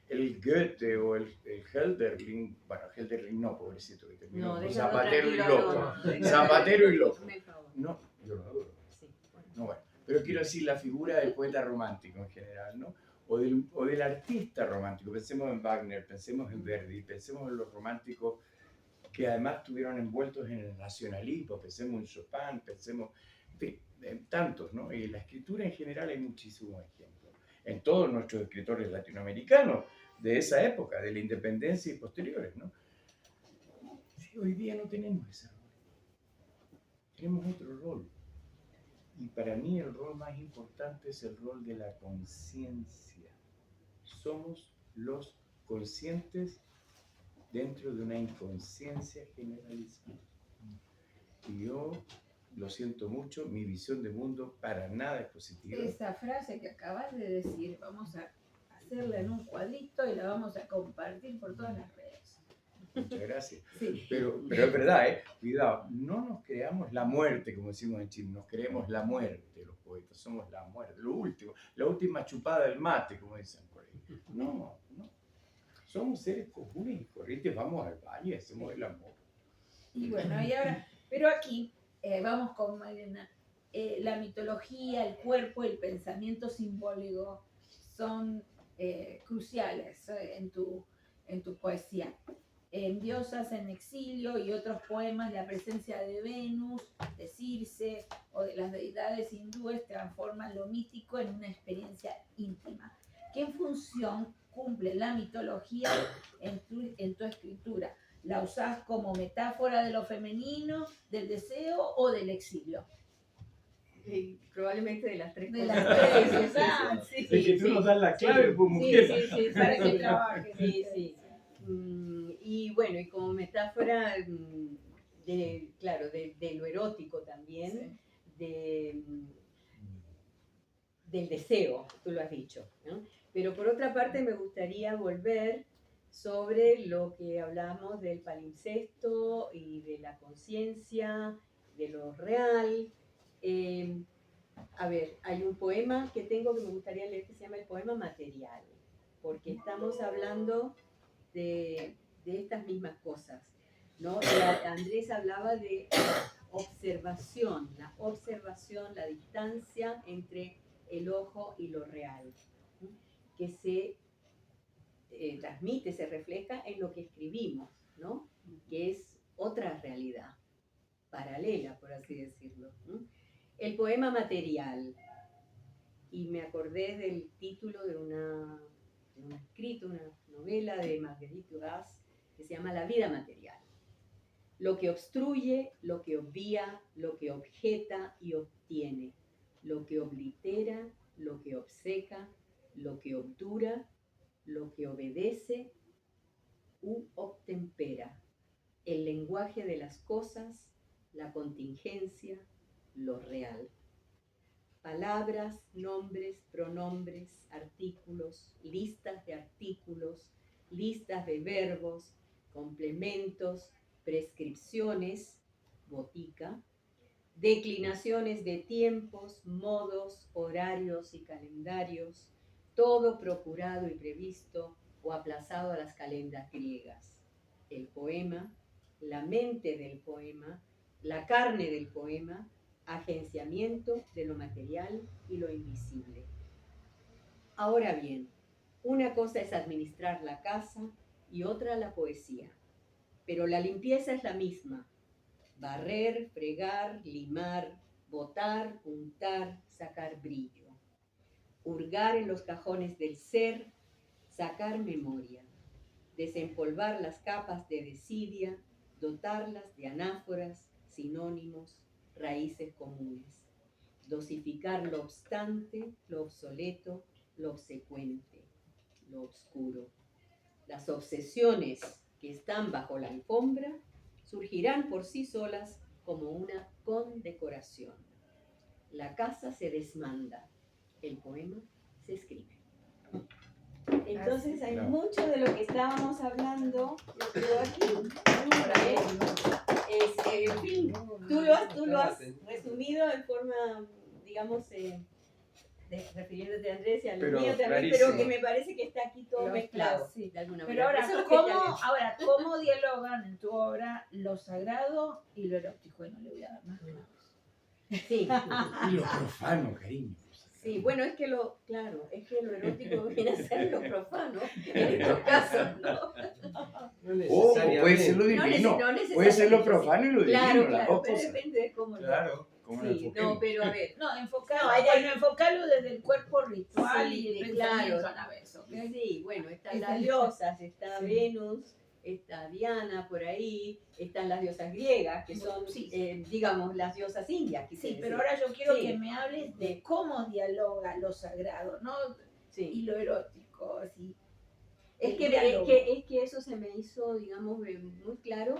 G: El Goethe o el Hölderlin, bueno, Hölderlin no, pobrecito, que terminó
F: no,
G: con
F: déjalo
G: Zapatero y
F: tranquilo,
G: Loco.
F: no.
G: Zapatero y Loco.
F: Hazme el favor.
G: No, yo lo adoro.
F: Sí, bueno.
G: No, bueno, pero quiero decir la figura del poeta romántico en general, ¿no? O del artista romántico. Pensemos en Wagner, pensemos en Verdi, pensemos en los románticos que además estuvieron envueltos en el nacionalismo, pensemos en Chopin, pensemos, en fin, en tantos, ¿no? Y en la escritura en general hay muchísimos ejemplos. En todos nuestros escritores latinoamericanos de esa época, de la independencia y posteriores, ¿no? Sí, hoy día no tenemos ese rol. Tenemos otro rol. Y para mí el rol más importante es el rol de la conciencia. Somos los conscientes dentro de una inconsciencia generalizada. Y yo lo siento mucho, mi visión de mundo para nada es positiva.
D: Esa frase que acabas de decir, vamos a hacerla en un cuadrito y la vamos a compartir por todas las redes.
G: Muchas gracias.
D: Sí.
G: Pero es verdad, cuidado, no nos creamos la muerte, como decimos en Chile, nos creemos la muerte, los somos la muerte, lo último, la última chupada del mate, como dicen por ahí. No, somos seres comunes y corrientes, vamos al baño y hacemos el amor.
D: Y bueno, y ahora, pero aquí vamos con Mariana. La mitología, el cuerpo, el pensamiento simbólico son cruciales en tu poesía. En Diosas en exilio y otros poemas, la presencia de Venus, de Circe o de las deidades hindúes transforman lo mítico en una experiencia íntima. ¿Qué función cumple la mitología en tu escritura? ¿La usás como metáfora de lo femenino, del deseo o del exilio?
F: Probablemente de las tres
D: De
F: cosas.
D: las tres,
F: Sí,
D: ¿verdad?
F: sí,
G: Es que tú nos das la clave, pues,
F: sí,
G: mujer.
F: sí,
D: Para que
F: sí.
D: trabajes.
F: Sí, sí. Y bueno, y como metáfora claro, de lo erótico también, del deseo, tú lo has dicho, ¿no? Pero por otra parte me gustaría volver sobre lo que hablamos del palimpsesto y de la conciencia, de lo real. A ver, hay un poema que tengo que me gustaría leer que se llama el poema material, porque estamos hablando de estas mismas cosas, ¿no? Andrés hablaba de observación, la distancia entre el ojo y lo real, ¿no? Que se transmite, se refleja en lo que escribimos, ¿no? Que es otra realidad, paralela, por así decirlo, ¿no? El poema material, y me acordé del título de un escrito, una novela de Marguerite Duras, que se llama La vida material. Lo que obstruye, lo que obvía, lo que objeta y obtiene, lo que oblitera, lo que obceca, lo que obdura, lo que obedece u obtempera, el lenguaje de las cosas, la contingencia, lo real. Palabras, nombres, pronombres, artículos, listas de verbos, complementos, prescripciones, botica, declinaciones de tiempos, modos, horarios y calendarios, todo procurado y previsto o aplazado a las calendas griegas. El poema, la mente del poema, la carne del poema, agenciamiento de lo material y lo invisible. Ahora bien, una cosa es administrar la casa y otra la poesía, pero la limpieza es la misma: barrer, fregar, limar, botar, untar, sacar brillo, hurgar en los cajones del ser, sacar memoria, desempolvar las capas de desidia, dotarlas de anáforas, sinónimos, raíces comunes, dosificar lo obstante, lo obsoleto, lo obsecuente, lo oscuro. Las obsesiones que están bajo la alfombra surgirán por sí solas como una condecoración. La casa se desmanda, el poema se escribe. Entonces hay mucho de lo que estábamos hablando aquí. En fin, tú lo has resumido en forma, digamos, refiriéndote a Andrés y a lo
G: Pero
F: mío también,
G: clarísimo.
F: pero que me parece que está aquí todo mezclado,
D: Sí.
F: de alguna
D: Pero
F: manera.
D: ahora,
F: Eso es lo que ya
D: ¿cómo dialogan en tu obra lo sagrado y lo erótico? Y no le voy a dar más claves.
F: Sí,
G: Y lo profano, cariño.
F: sí, bueno, es que lo erótico viene a ser lo profano, en estos casos, ¿no?
G: O puede ser lo
F: No
G: divino.
F: necesariamente.
G: Puede ser lo profano y lo divino,
F: Claro,
G: las
F: claro,
G: dos
F: pero
G: cosas.
F: depende de cómo
G: Claro, como lo
F: Sí, no,
G: enfoquemos.
F: pero a ver,
D: No, enfocarlo,
F: No, hay-
D: enfocarlo desde el cuerpo ritual
F: Sí,
D: y el
F: claro.
D: pensamiento a la vez, ¿ok?
F: sí, bueno, están
D: Es
F: las
D: el-
F: diosas, está
D: Sí.
F: Venus, está Diana por ahí, están las diosas griegas, que son,
D: Sí.
F: digamos, las diosas indias. quise
D: Sí, pero
F: decir.
D: ahora yo quiero
F: Sí.
D: que me hables de cómo dialoga lo sagrado, ¿no?
F: Sí.
D: Y lo erótico, así.
F: Es
D: El
F: que,
D: diálogo.
F: es que eso se me hizo, digamos, muy claro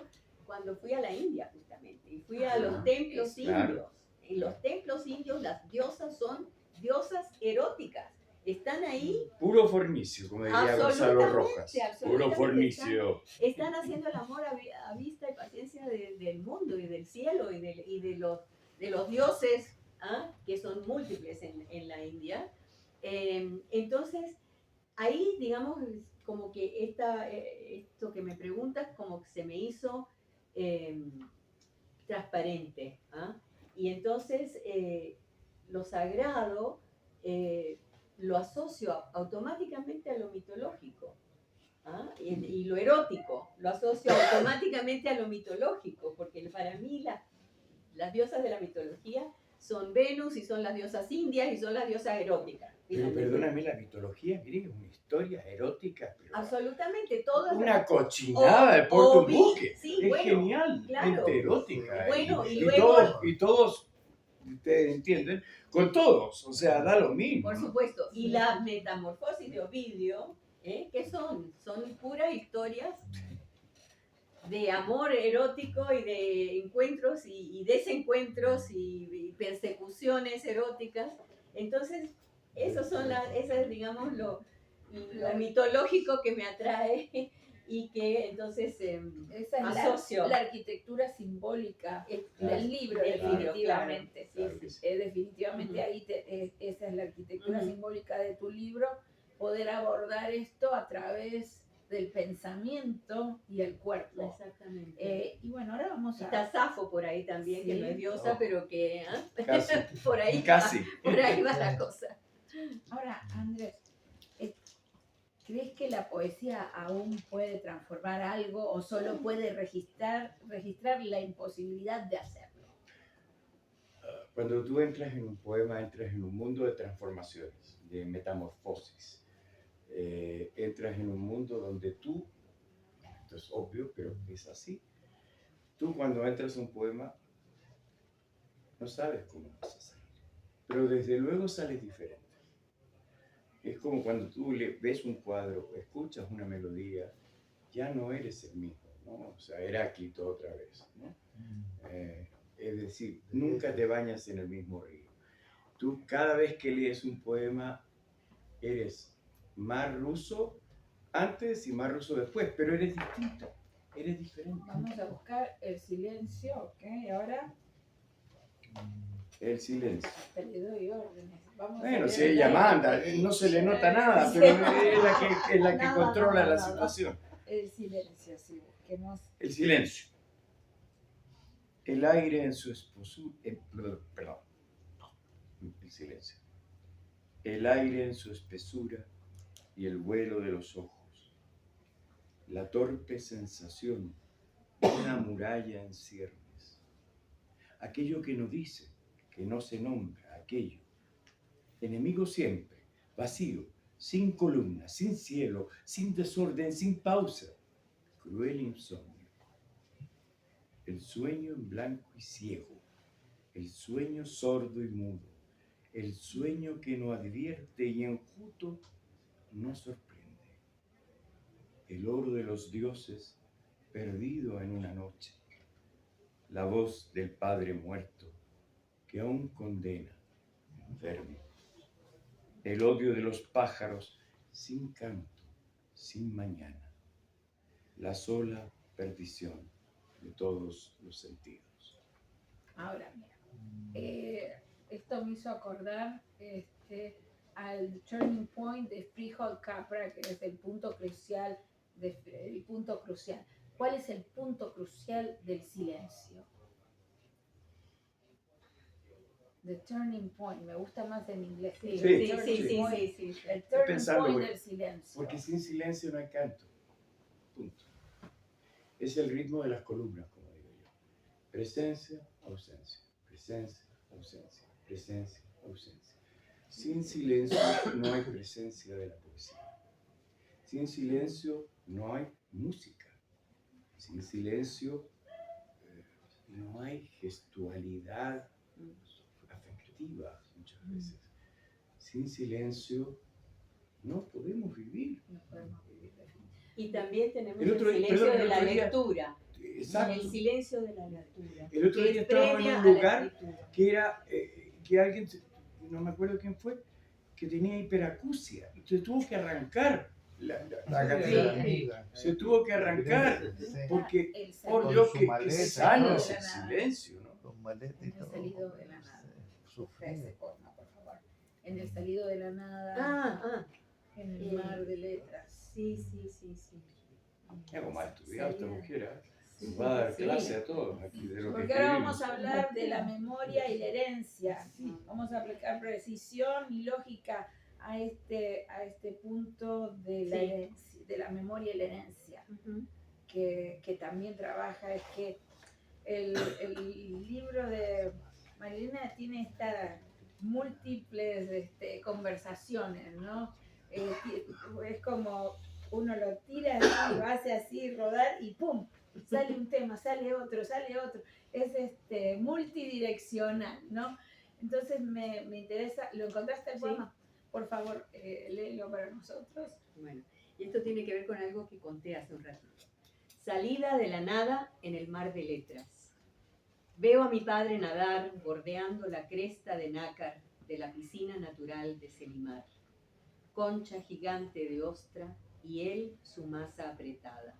F: cuando fui a la India, justamente, y fui a los templos
G: claro.
F: indios. En los templos indios las diosas son diosas eróticas. Están ahí
G: Puro fornicio, como diría Gonzalo
F: absolutamente,
G: Rojas. Puro
F: absolutamente
G: fornicio.
F: están haciendo el amor a vista y paciencia del mundo y del cielo y de los dioses, ¿ah? Que son múltiples en la India. Entonces, ahí, digamos, como que esto que me preguntas, como que se me hizo transparente. ¿Ah? Y entonces lo sagrado lo asocio automáticamente a lo mitológico. ¿Ah? Y lo erótico lo asocio automáticamente a lo mitológico, porque para mí las diosas de la mitología son Venus y son las diosas indias y son las diosas eróticas.
G: Pero
F: Fíjate.
G: perdóname, la mitología, mire, es una historia erótica, pero
F: Absolutamente, todas
G: una cochinada de Porto
F: Ovi,
G: Buque.
F: sí,
G: Es
F: bueno,
G: genial,
F: claro.
G: erótica.
F: Bueno, y
G: y
F: luego-
G: todos, ustedes entienden, con todos, o sea, da lo mismo.
F: Por
G: ¿no?
F: supuesto. Y la metamorfosis de Ovidio, ¿qué son? Son puras historias de amor erótico y de encuentros y desencuentros y persecuciones eróticas. Entonces, esa es, digamos, lo mitológico que me atrae y que entonces
D: Esa es
F: asocio.
D: la arquitectura simbólica del libro,
F: Del libro,
D: definitivamente.
F: claro.
G: Sí, sí.
D: Definitivamente
F: Ujú.
D: ahí esa es la arquitectura
F: Ujú.
D: simbólica de tu libro, poder abordar esto a través del pensamiento y el cuerpo.
F: Exactamente.
D: Y bueno, ahora vamos
F: Está
D: a...
F: Safo por ahí también, que
D: Sí.
F: no es diosa,
G: Oh.
F: pero que
G: Casi.
F: por ahí
G: Casi.
F: por ahí va la cosa.
D: Ahora, Andrés, ¿crees que la poesía aún puede transformar algo o solo puede registrar la imposibilidad de hacerlo?
G: Cuando tú entras en un poema, entras en un mundo de transformaciones, de metamorfosis. Entras en un mundo donde tú, esto es obvio, pero es así, tú cuando entras a un poema no sabes cómo vas a salir, pero desde luego sales diferente. Es como cuando tú ves un cuadro, escuchas una melodía, ya no eres el mismo, ¿no? O sea, Heráclito otra vez, ¿no? Es decir, nunca te bañas en el mismo río. Tú cada vez que lees un poema eres más ruso antes y más ruso después, pero eres distinto, eres diferente.
D: Vamos a buscar el silencio, ¿ok? Ahora
G: El silencio.
D: te le doy órdenes. Vamos a
G: Bueno,
D: ver
G: si ella
D: la-
G: manda, no se le nota nada, pero es la que
D: Nada,
G: controla
D: nada,
G: la
D: nada.
G: situación.
D: El silencio, sí, busquemos.
G: El silencio. El aire en su esposura. Perdón. El silencio. El aire en su espesura y el vuelo de los ojos. La torpe sensación de una muralla en ciernes. Aquello que no dice, que no se nombra, aquello. Enemigo siempre, vacío, sin columna, sin cielo, sin desorden, sin pausa. Cruel insomnio. El sueño en blanco y ciego, el sueño sordo y mudo, el sueño que no advierte y enjuto no sorprende. El oro de los dioses perdido en una noche, la voz del padre muerto que aún condena, enfermo. El odio de los pájaros sin canto, sin mañana, la sola perdición de todos los sentidos.
D: Ahora, mira, esto me hizo acordar al turning point de Freehold Capra, que es el punto crucial. ¿Cuál es el punto crucial del silencio? The turning point, me gusta más en inglés.
G: Sí,
D: el
F: Sí,
D: turning
F: sí, sí,
D: point,
F: sí, sí, sí.
D: El turning
G: pensando,
D: point
G: güey,
D: del silencio.
G: Porque sin silencio no hay canto. Punto. Es el ritmo de las columnas, como digo yo. Presencia, ausencia. Presencia, ausencia. Presencia, ausencia. Sin silencio no hay presencia de la poesía. Sin silencio no hay música. Sin silencio no hay gestualidad afectiva muchas veces. Sin silencio no podemos vivir.
D: No podemos vivir definitivamente.
F: Y también tenemos
G: El
F: el,
G: otro día-
F: silencio
G: perdón,
F: de
G: el
F: la
G: otro día-
F: lectura.
G: Exacto.
F: El silencio de la lectura.
G: El otro
F: que
G: día
F: es
G: estábamos en
F: previa
G: un
F: a la
G: lugar
F: escritura.
G: que era que alguien, no me acuerdo quién fue, que tenía hiperacusia. Se tuvo que arrancar la catedral. Se tuvo que arrancar porque
D: El
G: por
D: salido,
G: Dios
B: su
G: que
B: maleta y
G: sano
B: todo.
G: es el silencio, ¿no?
B: Con maleta y
D: En el
B: todo.
D: salido de la nada. Busca ese
B: Sufrido.
D: poema, por favor. En el salido de la nada.
F: Ah,
D: En el mar de letras.
F: Sí, sí, sí, sí.
G: Es como ha estudiado esta
F: Salida.
G: mujer, ¿eh?
F: Sí,
G: Va a dar
F: sí.
G: clase a todos aquí de lo que
D: Porque ahora
G: escribimos.
D: vamos a hablar de la memoria y la herencia. Vamos a aplicar precisión y lógica a este punto de la
F: Sí.
D: herencia, de la memoria y la herencia,
F: Ujú.
D: que también trabaja. Es que el libro de Marilena tiene estas múltiples conversaciones, ¿no? Es como uno lo tira así, lo hace así rodar y ¡pum! Sale un tema, sale otro. Es multidireccional, ¿no? Entonces me interesa. ¿Lo encontraste el
F: Sí.
D: poema? Por favor, léelo para nosotros.
F: Bueno, y esto tiene que ver con algo que conté hace un ratito. Salida de la nada en el mar de letras. Veo a mi padre nadar bordeando la cresta de nácar de la piscina natural de Selimar. Concha gigante de ostra y él su masa apretada.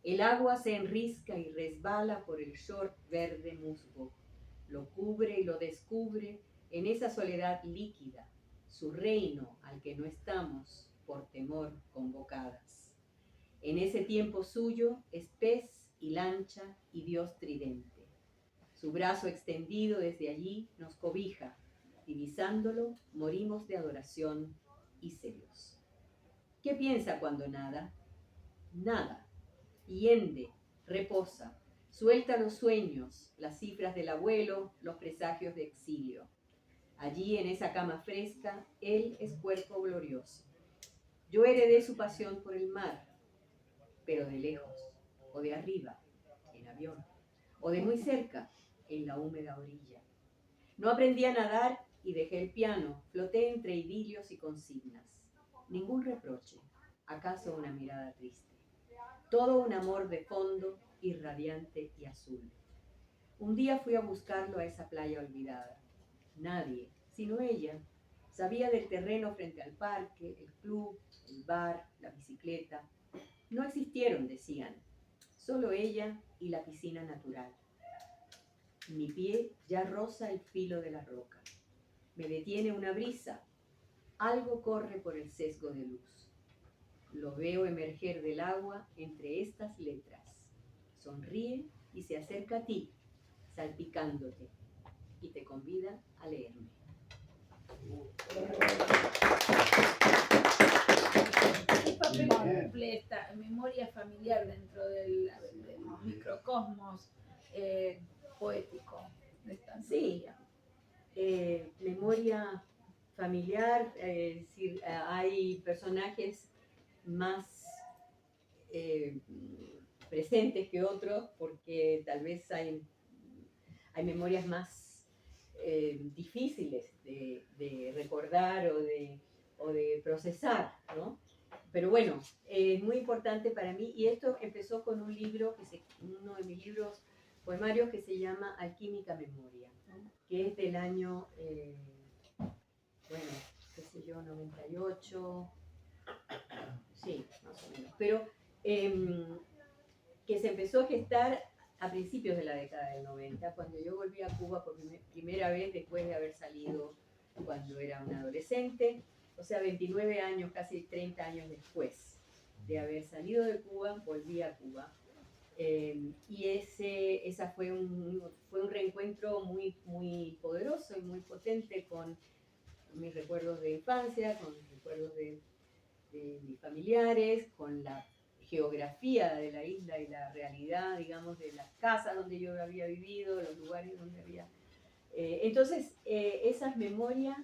F: El agua se enrisca y resbala por el short verde musgo. Lo cubre y lo descubre en esa soledad líquida, su reino al que no estamos por temor convocadas. En ese tiempo suyo es pez y lancha y Dios tridente. Su brazo extendido desde allí nos cobija. Divisándolo, morimos de adoración y celos. ¿Qué piensa cuando nada? Nada. Hiende, reposa, suelta los sueños, las cifras del abuelo, los presagios de exilio. Allí en esa cama fresca, él es cuerpo glorioso. Yo heredé su pasión por el mar, pero de lejos, o de arriba, en avión, o de muy cerca, en la húmeda orilla. No aprendí a nadar y dejé el piano, floté entre idilios y consignas. Ningún reproche, acaso una mirada triste. Todo un amor de fondo, irradiante y azul. Un día fui a buscarlo a esa playa olvidada. Nadie, sino ella, sabía del terreno frente al parque, el club, el bar, la bicicleta. No existieron, decían, solo ella y la piscina natural. Mi pie ya roza el filo de la roca. Me detiene una brisa. Algo corre por el sesgo de luz. Lo veo emerger del agua entre estas letras. Sonríe y se acerca a ti, salpicándote, y te convida a leerme.
D: ¿Qué papel
B: Muy bien.
D: cumple esta memoria familiar dentro del microcosmos poético de esta
F: Sí.
D: antología?
F: Memoria familiar, es decir, hay personajes más presentes que otros porque tal vez hay memorias más difíciles de recordar o de procesar, ¿no? Pero bueno, es muy importante para mí y esto empezó con un libro, uno de mis libros poemarios que se llama Alquímica Memoria, ¿no? Que es del año, bueno, qué sé yo, 98, sí, más o menos, pero que se empezó a gestar a principios de la década del 90, cuando yo volví a Cuba por primera vez después de haber salido cuando era una adolescente, o sea, 29 años, casi 30 años después de haber salido de Cuba, volví a Cuba. Y esa fue un reencuentro muy, muy poderoso y muy potente con mis recuerdos de infancia, con mis recuerdos de mis familiares, con la geografía de la isla y la realidad, digamos, de las casas donde yo había vivido, los lugares donde había... entonces, esas memorias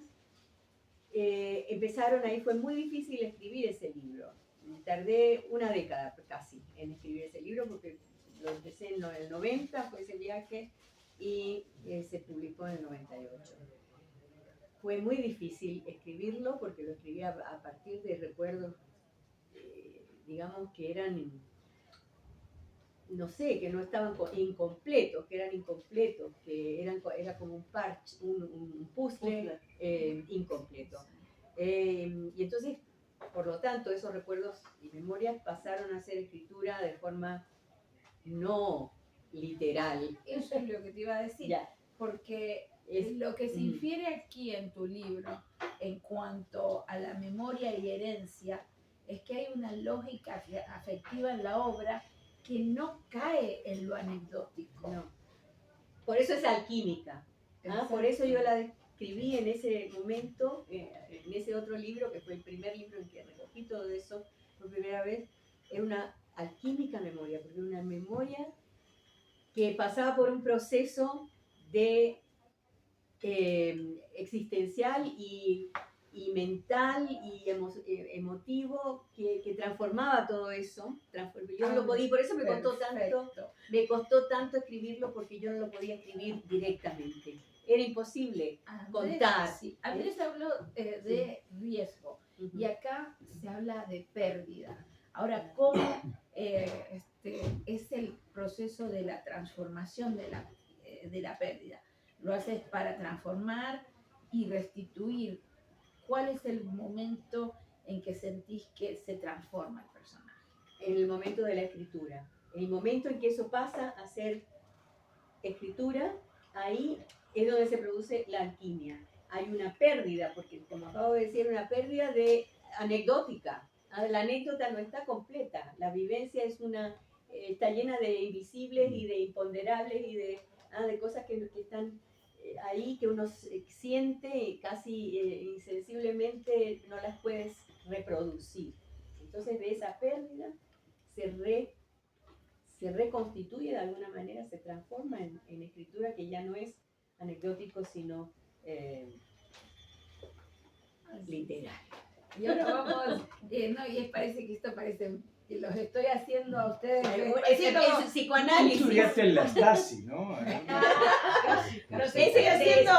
F: empezaron ahí, fue muy difícil escribir ese libro. Tardé una década casi en escribir ese libro porque lo empecé en el 90, fue ese viaje, y se publicó en el 98. Fue muy difícil escribirlo porque lo escribí a partir de recuerdos, digamos, que eran, no sé, que no estaban incompletos, que era como un parche, un puzzle incompleto. Y entonces, por lo tanto, esos recuerdos y memorias pasaron a ser escritura de forma no literal.
D: Eso es lo que te iba a decir,
F: Ya.
D: porque
F: Es-
D: lo que se infiere aquí en tu libro en cuanto a la memoria y herencia es que hay una lógica afectiva en la obra que no cae en lo anecdótico.
F: No. Por eso es alquímica. Por eso yo la escribí en ese momento, en ese otro libro, que fue el primer libro en que recogí todo eso por primera vez. Era una alquímica memoria, porque era una memoria que pasaba por un proceso de existencial y mental y emotivo que transformaba todo eso. Yo no lo podía, por eso me costó tanto escribirlo, porque yo no lo podía escribir directamente. Era imposible contar.
D: Sí. Andrés habló de riesgo y acá se habla de pérdida. Ahora, ¿cómo es el proceso de la transformación de la pérdida? Lo haces para transformar y restituir. ¿Cuál es el momento en que sentís que se transforma el personaje?
F: En el momento de la escritura. El momento en que eso pasa a ser escritura, ahí es donde se produce la alquimia. Hay una pérdida, porque como acabo de decir, una pérdida anecdótica. La anécdota no está completa. La vivencia está llena de invisibles y de imponderables y de cosas que están ahí, que uno siente casi insensiblemente, no las puedes reproducir. Entonces de esa pérdida se reconstituye de alguna manera, se transforma en escritura que ya no es anecdótico, sino literal.
D: Y ahora vamos, y parece que esto parece que los estoy haciendo a ustedes.
F: Es psicoanálisis.
G: Tú estudiaste en la Stasi, ¿no?
D: Los estoy haciendo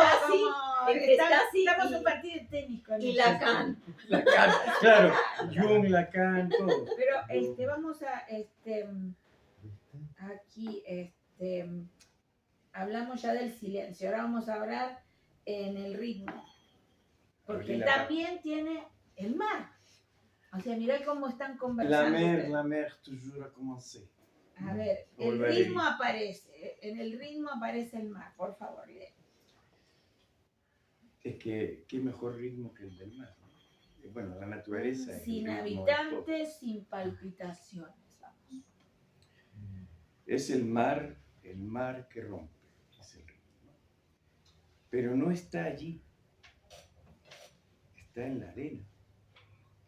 F: entre Stasi
D: estamos en un partido de tenis con
F: y
D: ellos.
F: Lacan.
G: Lacan, claro. Jung, Lacan, todo.
D: Pero vamos a aquí hablamos ya del silencio. Ahora vamos a hablar en el ritmo. Porque también tiene el mar. O sea, mirá cómo están conversando.
G: La mer, toujours a commencer.
D: A ver, el ritmo aparece. En el ritmo aparece el mar. Por favor, lee.
G: Es que qué mejor ritmo que el del mar, ¿no? Bueno, la naturaleza es
D: Sin
G: el ritmo
D: habitantes, sin palpitaciones. Vamos.
G: Es el mar que rompe, es el ritmo. Pero no está allí, está en la arena,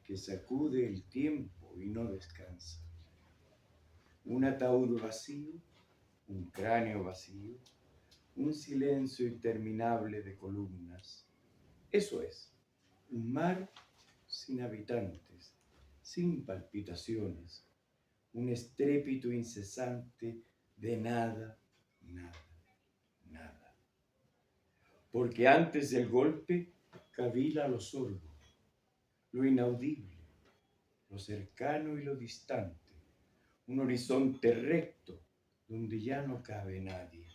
G: que sacude el tiempo y no descansa. Un ataúd vacío, un cráneo vacío, un silencio interminable de columnas. Eso es, un mar sin habitantes, sin palpitaciones, un estrépito incesante de nada, nada, nada. Porque antes del golpe cavila lo sordo, lo inaudible, lo cercano y lo distante, un horizonte recto donde ya no cabe nadie.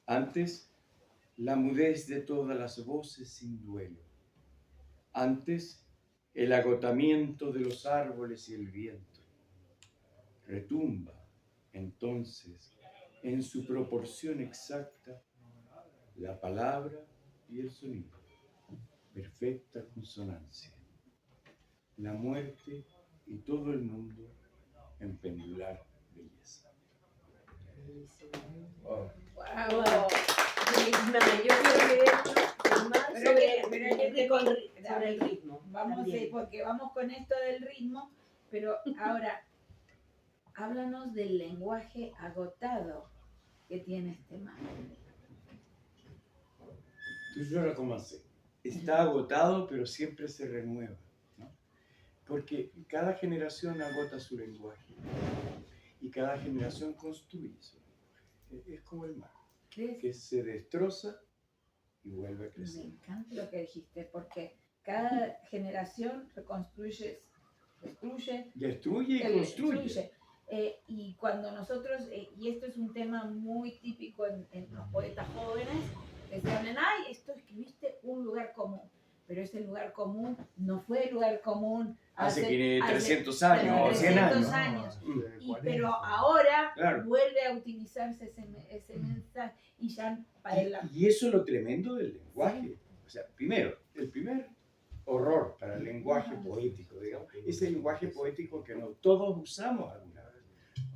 G: Antes, la mudez de todas las voces sin duelo. Antes, el agotamiento de los árboles y el viento. Retumba, entonces, en su proporción exacta, la palabra y el sonido. Perfecta consonancia. La muerte y todo el mundo en pendular belleza.
D: Wow.
F: Yo quiero leer más sobre el ritmo.
D: Vamos, porque vamos con esto del ritmo, pero ahora háblanos del lenguaje agotado que tiene este mar.
G: Toujours a commencer. Está agotado, pero siempre se renueva, ¿no? Porque cada generación agota su lenguaje y cada generación construye su lenguaje. Es como el mar, que se destroza y vuelve a
D: Me
G: crecer.
D: encanta lo que dijiste, porque cada generación reconstruye,
G: Destruye y construye.
D: Y cuando nosotros, y esto es un tema muy típico en los poetas jóvenes, que se hablan, ay, esto escribiste un lugar común, pero ese lugar común no fue el lugar común
G: Hace 300 años o 100 años.
D: Pero ahora
G: Claro.
D: vuelve a utilizarse ese mensaje y ya para el...
G: Y eso es lo tremendo del lenguaje. O sea, primero, el primer horror para el lenguaje poético, digamos. Ese lenguaje poético que no todos usamos alguna vez.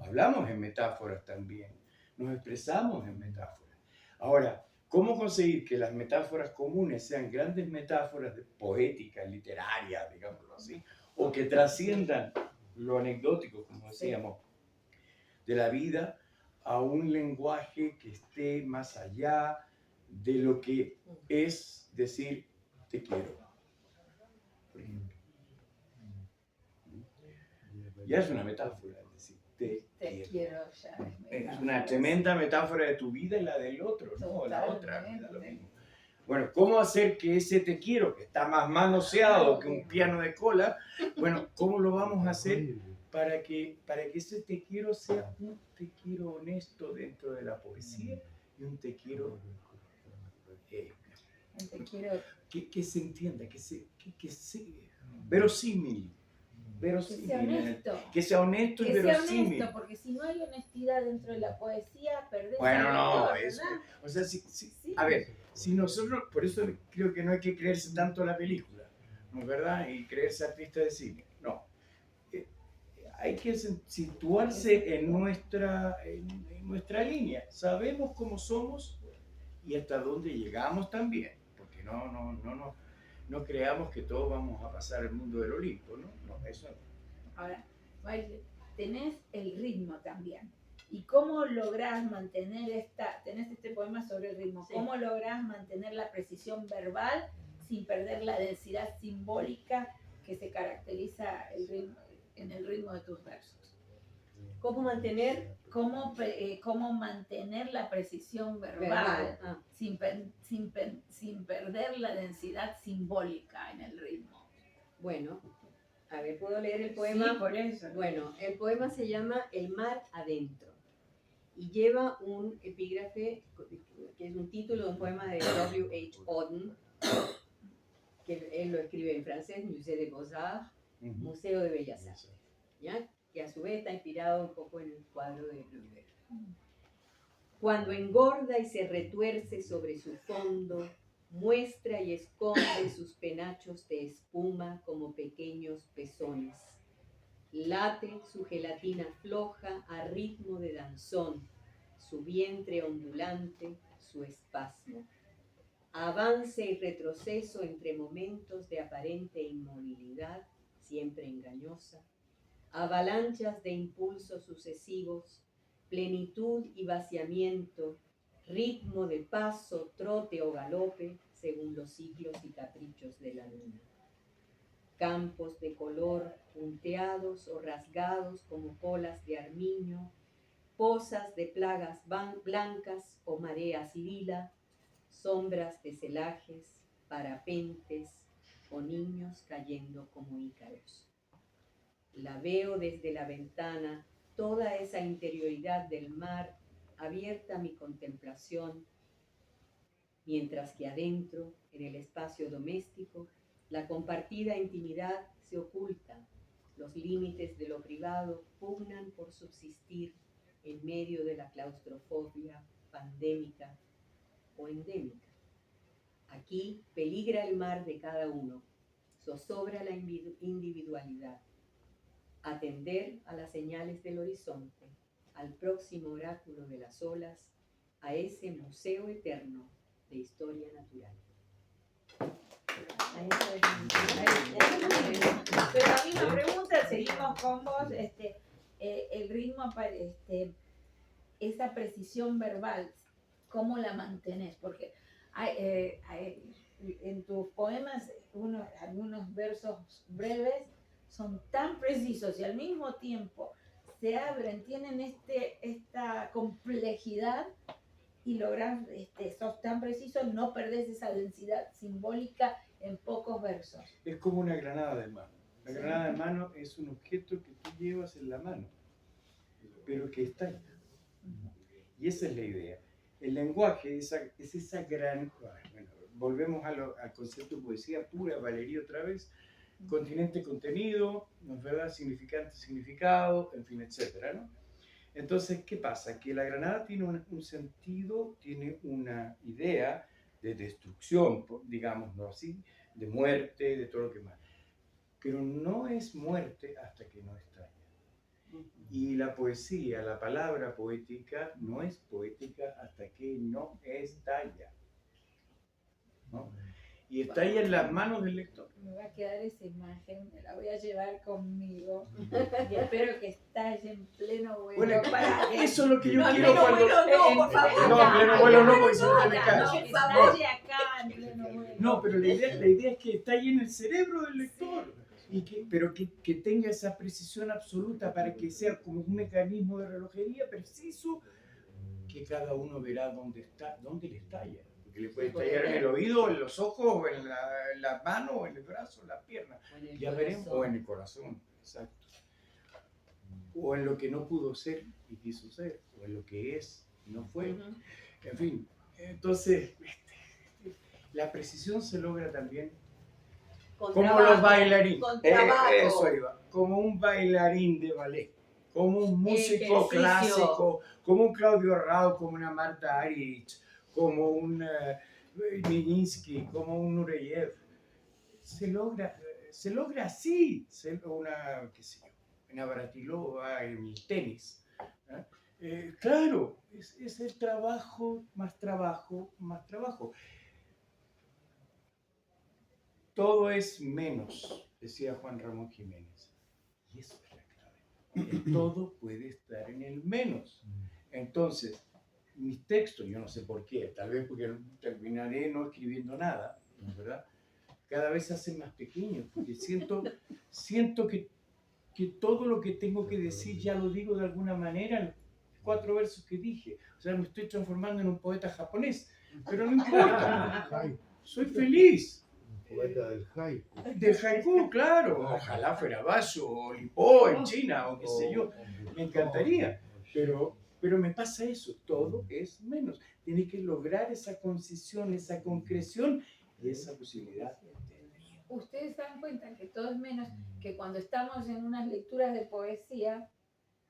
G: Hablamos en metáforas también, nos expresamos en metáforas. Ahora, ¿cómo conseguir que las metáforas comunes sean grandes metáforas poéticas, literarias, digámoslo así, o que trasciendan lo anecdótico, como decíamos, de la vida a un lenguaje que esté más allá de lo que es decir te quiero, por ejemplo? Ya es una metáfora, es decir, te quiero.
D: quiero ya.
G: Es una tremenda metáfora de tu vida y la del otro, ¿no? La otra, me da lo
D: Totalmente.
G: mismo. Bueno, ¿cómo hacer que ese te quiero, que está más manoseado que un piano de cola, bueno, ¿cómo lo vamos a hacer para que ese te quiero sea un te quiero honesto dentro de la poesía y un te quiero
D: Te quiero
G: que se entienda, que se verosímil,
D: que sea honesto.
G: que sea honesto y
D: Que sea
G: verosímil.
D: honesto, porque si no hay honestidad dentro de la poesía, perdés
G: Bueno,
D: al
G: no,
D: lector,
G: eso,
D: ¿verdad?
G: o sea,
D: Sí.
G: a ver, si nosotros, por eso creo que no hay que creerse tanto a la película, ¿no es verdad? Y creerse artista de cine, no. Hay que situarse en nuestra línea. Sabemos cómo somos y hasta dónde llegamos también, porque no creamos que todos vamos a pasar el mundo del Olimpo, ¿no? No, eso no.
D: Ahora, Baile, tenés el ritmo también. ¿Y cómo lográs mantener tenés este poema sobre el ritmo,
F: Sí.
D: cómo lográs mantener la precisión verbal sin perder la densidad simbólica que se caracteriza en el ritmo de tus versos?
F: ¿Cómo mantener
D: ¿Cómo mantener la precisión verbal
F: verbal? Ah,
D: sin perder la densidad simbólica en el ritmo?
F: bueno, a ver, ¿puedo leer el poema?
D: Sí, por eso.
F: Bueno, el poema se llama El mar adentro y lleva un epígrafe que es un título de un poema de W.H. Auden, que él lo escribe en francés, Musée des Beaux-Arts, Museo de Bellas Artes, ¿ya? Que a su vez está inspirado un poco en el cuadro de Bleuler. Cuando engorda y se retuerce sobre su fondo, muestra y esconde sus penachos de espuma como pequeños pezones. Late su gelatina floja a ritmo de danzón, su vientre ondulante, su espasmo. Avance y retroceso entre momentos de aparente inmovilidad, siempre engañosa. Avalanchas de impulsos sucesivos, plenitud y vaciamiento, ritmo de paso, trote o galope, según los ciclos y caprichos de la luna. Campos de color punteados o rasgados como colas de armiño, pozas de plagas blancas o marea sibila, sombras de celajes, parapentes o niños cayendo como ícaros. La veo desde la ventana, toda esa interioridad del mar abierta a mi contemplación, mientras que adentro, en el espacio doméstico, la compartida intimidad se oculta, los límites de lo privado pugnan por subsistir en medio de la claustrofobia pandémica o endémica. Aquí peligra el mar de cada uno, zozobra la individualidad. Atender a las señales del horizonte, al próximo oráculo de las olas, a ese museo eterno de historia natural.
D: Pero la misma pregunta, seguimos con vos, el ritmo, esa precisión verbal, ¿cómo la mantenés? Porque en tus poemas algunos versos breves son tan precisos y al mismo tiempo se abren, tienen esta complejidad y logras, sos tan preciso, no perdés esa densidad simbólica en pocos versos.
G: Es como una granada de mano. La
D: Sí.
G: granada de mano es un objeto que tú llevas en la mano, pero que está ahí. Y esa es la idea. El lenguaje es esa gran... Bueno, volvemos al concepto de poesía pura, Valeria otra vez. Continente, contenido, ¿no es verdad? Significante, significado, en fin, etcétera, ¿no? Entonces, ¿qué pasa? Que la granada tiene un sentido, tiene una idea de destrucción, digámoslo así, de muerte, de todo lo que más. Pero no es muerte hasta que no estalla. Y la poesía, la palabra poética, no es poética hasta que no estalla, ¿no? Y estalla en las manos del lector.
D: Me va a quedar esa imagen, me la voy a llevar conmigo. Y espero que estalle en pleno vuelo.
G: Bueno,
D: para que...
G: eso es lo que yo
F: No,
G: quiero
F: no,
G: cuando...
F: no, por favor.
G: No, en pleno vuelo no, porque se me
D: No,
G: cae.
D: no, que estalle acá en pleno vuelo.
G: No, pero la idea es que estalle en el cerebro del lector. Pero que tenga esa precisión absoluta para que sea como un mecanismo de relojería preciso, que cada uno verá dónde le estalla. Porque le puede estallar en el oído, en los ojos, en la mano, en el brazo, en la pierna. Ya veremos. O en el corazón, exacto. O en lo que no pudo ser y quiso ser. O en lo que es y no fue. En fin, entonces, la precisión se logra también
F: Con
G: como
F: trabajo,
G: los bailarines.
F: con trabajo.
G: Eso iba. Como un bailarín de ballet. Como un músico
F: Ejercicio.
G: clásico. Como un Claudio Rao, como una Marta Argerich, como un Nijinsky, como un Nureyev. Se logra así. Qué sé yo, una Navratilova en el tenis. Claro, es el trabajo, más trabajo, más trabajo. Todo es menos, decía Juan Ramón Jiménez. Y eso es la clave. El todo puede estar en el menos. Entonces, mis textos, yo no sé por qué, tal vez porque terminaré no escribiendo nada, ¿no es verdad? Cada vez se hacen más pequeños, porque siento que todo lo que tengo que decir ya lo digo de alguna manera en los 4 versos que dije. O sea, me estoy transformando en un poeta japonés, pero no importa. Soy feliz.
B: Poeta del haiku.
G: Del haiku, claro. Ojalá fuera Basho o Lipo en China o qué sé yo. Me encantaría. Pero me pasa eso. Todo es menos. Tienes que lograr esa concisión, esa concreción y esa posibilidad.
D: Ustedes se dan cuenta que todo es menos que cuando estamos en unas lecturas de poesía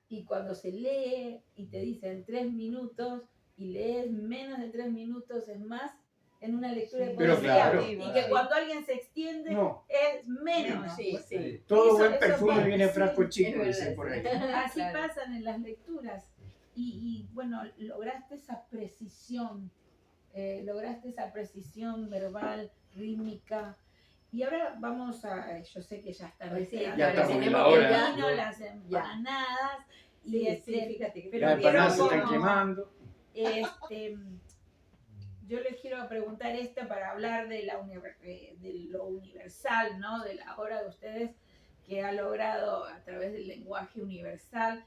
D: y cuando se lee y te dicen 3 minutos y lees menos de 3 minutos es más en una lectura de
G: Pero
D: poesía.
G: claro.
D: Y que cuando alguien se extiende
G: No.
D: es menos.
F: Sí, sí.
G: Todo
D: Eso-
G: buen
D: eso
G: perfume
D: pasa,
G: viene en
D: sí,
G: frasco
F: es
G: chico,
F: verdad,
G: dicen por ahí.
D: Así
F: Claro.
D: pasan en las lecturas. Y bueno, lograste esa precisión verbal, rítmica. Y ahora vamos a, yo sé que ya está
F: Pues sí,
D: recién,
G: ya estamos en la
D: el
G: hora.
D: vino, las empanadas, y
F: Sí, fíjate que
D: pero
G: Las
D: quiero
G: empanadas se están
D: como-
G: quemando.
D: yo les quiero preguntar esto para hablar de lo universal, ¿no? De la obra de ustedes que ha logrado a través del lenguaje universal.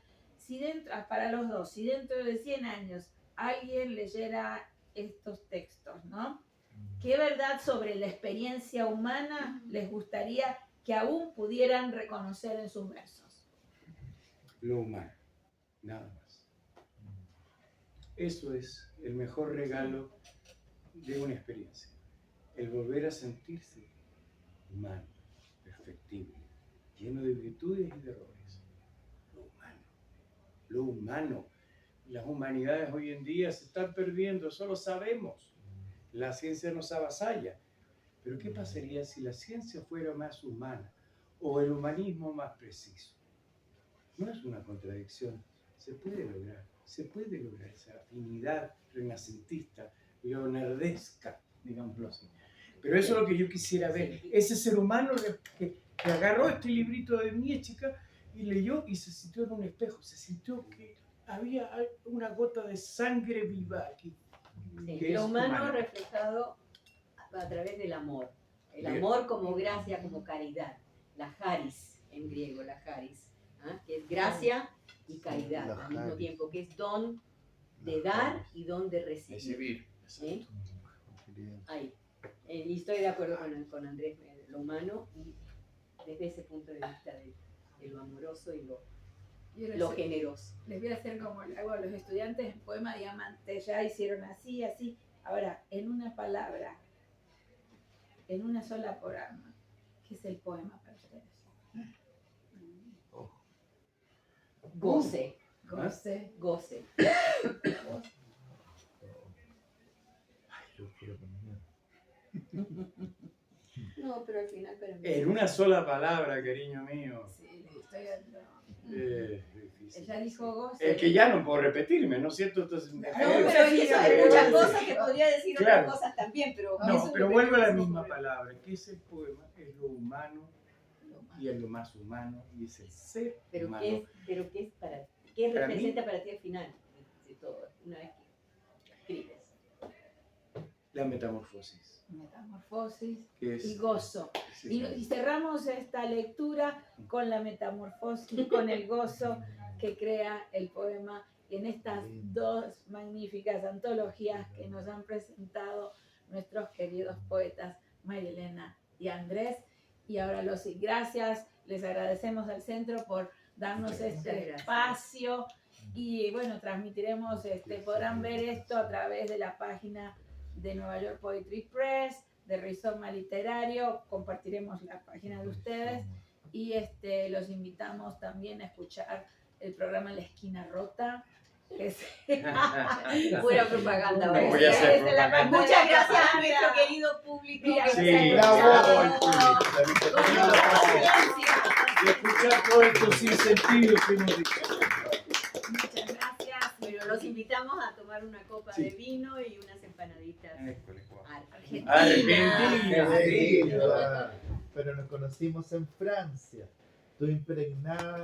D: Para los dos, si dentro de 100 años alguien leyera estos textos, ¿no? ¿Qué verdad sobre la experiencia humana les gustaría que aún pudieran reconocer en sus versos?
G: Lo humano, nada más. Eso es el mejor regalo de una experiencia. El volver a sentirse humano, perfectible, lleno de virtudes y de errores. Lo humano. Lo humano. Las humanidades hoy en día se están perdiendo, eso lo sabemos. La ciencia nos avasalla. Pero ¿qué pasaría si la ciencia fuera más humana o el humanismo más preciso? No es una contradicción. Se puede lograr esa afinidad renacentista, leonardesca, digámoslo así. Pero eso es lo que yo quisiera ver. Ese ser humano que agarró este librito de mi chica y leyó y se sintió en un espejo, se sintió que había una gota de sangre viva aquí.
F: Sí,
G: que es
F: lo humano
G: humana.
F: reflejado a través del amor. El
G: Bien.
F: amor como gracia, como caridad. La charis, en griego, la charis. ¿Ah? Que es gracia y caridad
B: La
F: al mismo
B: charis.
F: tiempo, que es don de dar y don de recibir.
G: Recibir.
F: ¿Sí? Ahí. Y estoy de acuerdo con Andrés, lo humano, y desde ese punto de vista de lo amoroso y lo generoso.
D: Les voy a hacer como le hago a los estudiantes en Poema Diamante. Ya hicieron así, así. Ahora, en una palabra, en una sola palabra, ¿qué es el poema para ustedes?
F: Goce,
D: Goce.
F: goce.
B: Yo quiero cambiar.
F: No, pero al final para mí.
G: En una sola palabra, cariño mío.
D: Sí, estoy dando.
G: Difícil.
D: Ella dijo gozo.
G: Es que ya no puedo repetirme, ¿no es cierto? Entonces,
F: No, pero eso hay muchas cosas que podría decir
G: Claro.
F: otras cosas también, pero.
G: No,
F: eso
G: pero
F: es lo
G: vuelvo a la
F: que
G: misma
F: pienso.
G: palabra, que es el poema, es lo humano y es lo más humano y es el ser
F: Pero
G: humano.
F: ¿qué es para ti? ¿Qué
G: Para
F: representa para ti al final de todo, una vez que escribes?
G: La metamorfosis.
D: Metamorfosis
G: Que es,
D: y gozo.
G: sí,
D: Y cerramos esta lectura con la metamorfosis, con el gozo que crea el poema en estas dos magníficas antologías que nos han presentado nuestros queridos poetas María Elena y Andrés. Y ahora gracias, les agradecemos al centro por darnos
F: Muchas
D: este
F: gracias.
D: espacio y bueno, transmitiremos, podrán ver esto a través de la página de Nueva York Poetry Press, de Rizoma Literario, compartiremos la página de ustedes y los invitamos también a escuchar el programa La Esquina Rota, que es
F: Pura propaganda.
G: No
F: ¿vale?
G: voy a hacer
D: Es de la
G: propaganda.
D: parte de
F: Muchas
D: la
F: gracias a
D: propaganda.
F: nuestro querido público.
D: Mira,
F: que
G: Sí,
F: nos ha
G: bravo,
F: escuchado.
G: el público.
F: Con paciencia.
G: Y escuchar todo esto sin sentido que hemos dicho.
D: Muchas gracias.
F: Bueno, los invitamos a tomar una copa
G: Sí.
F: de vino y unas empanaditas
C: École, Juan.
F: argentinas.
G: Argentina.
B: Qué lindo. Pero nos conocimos en Francia. Tú impregnada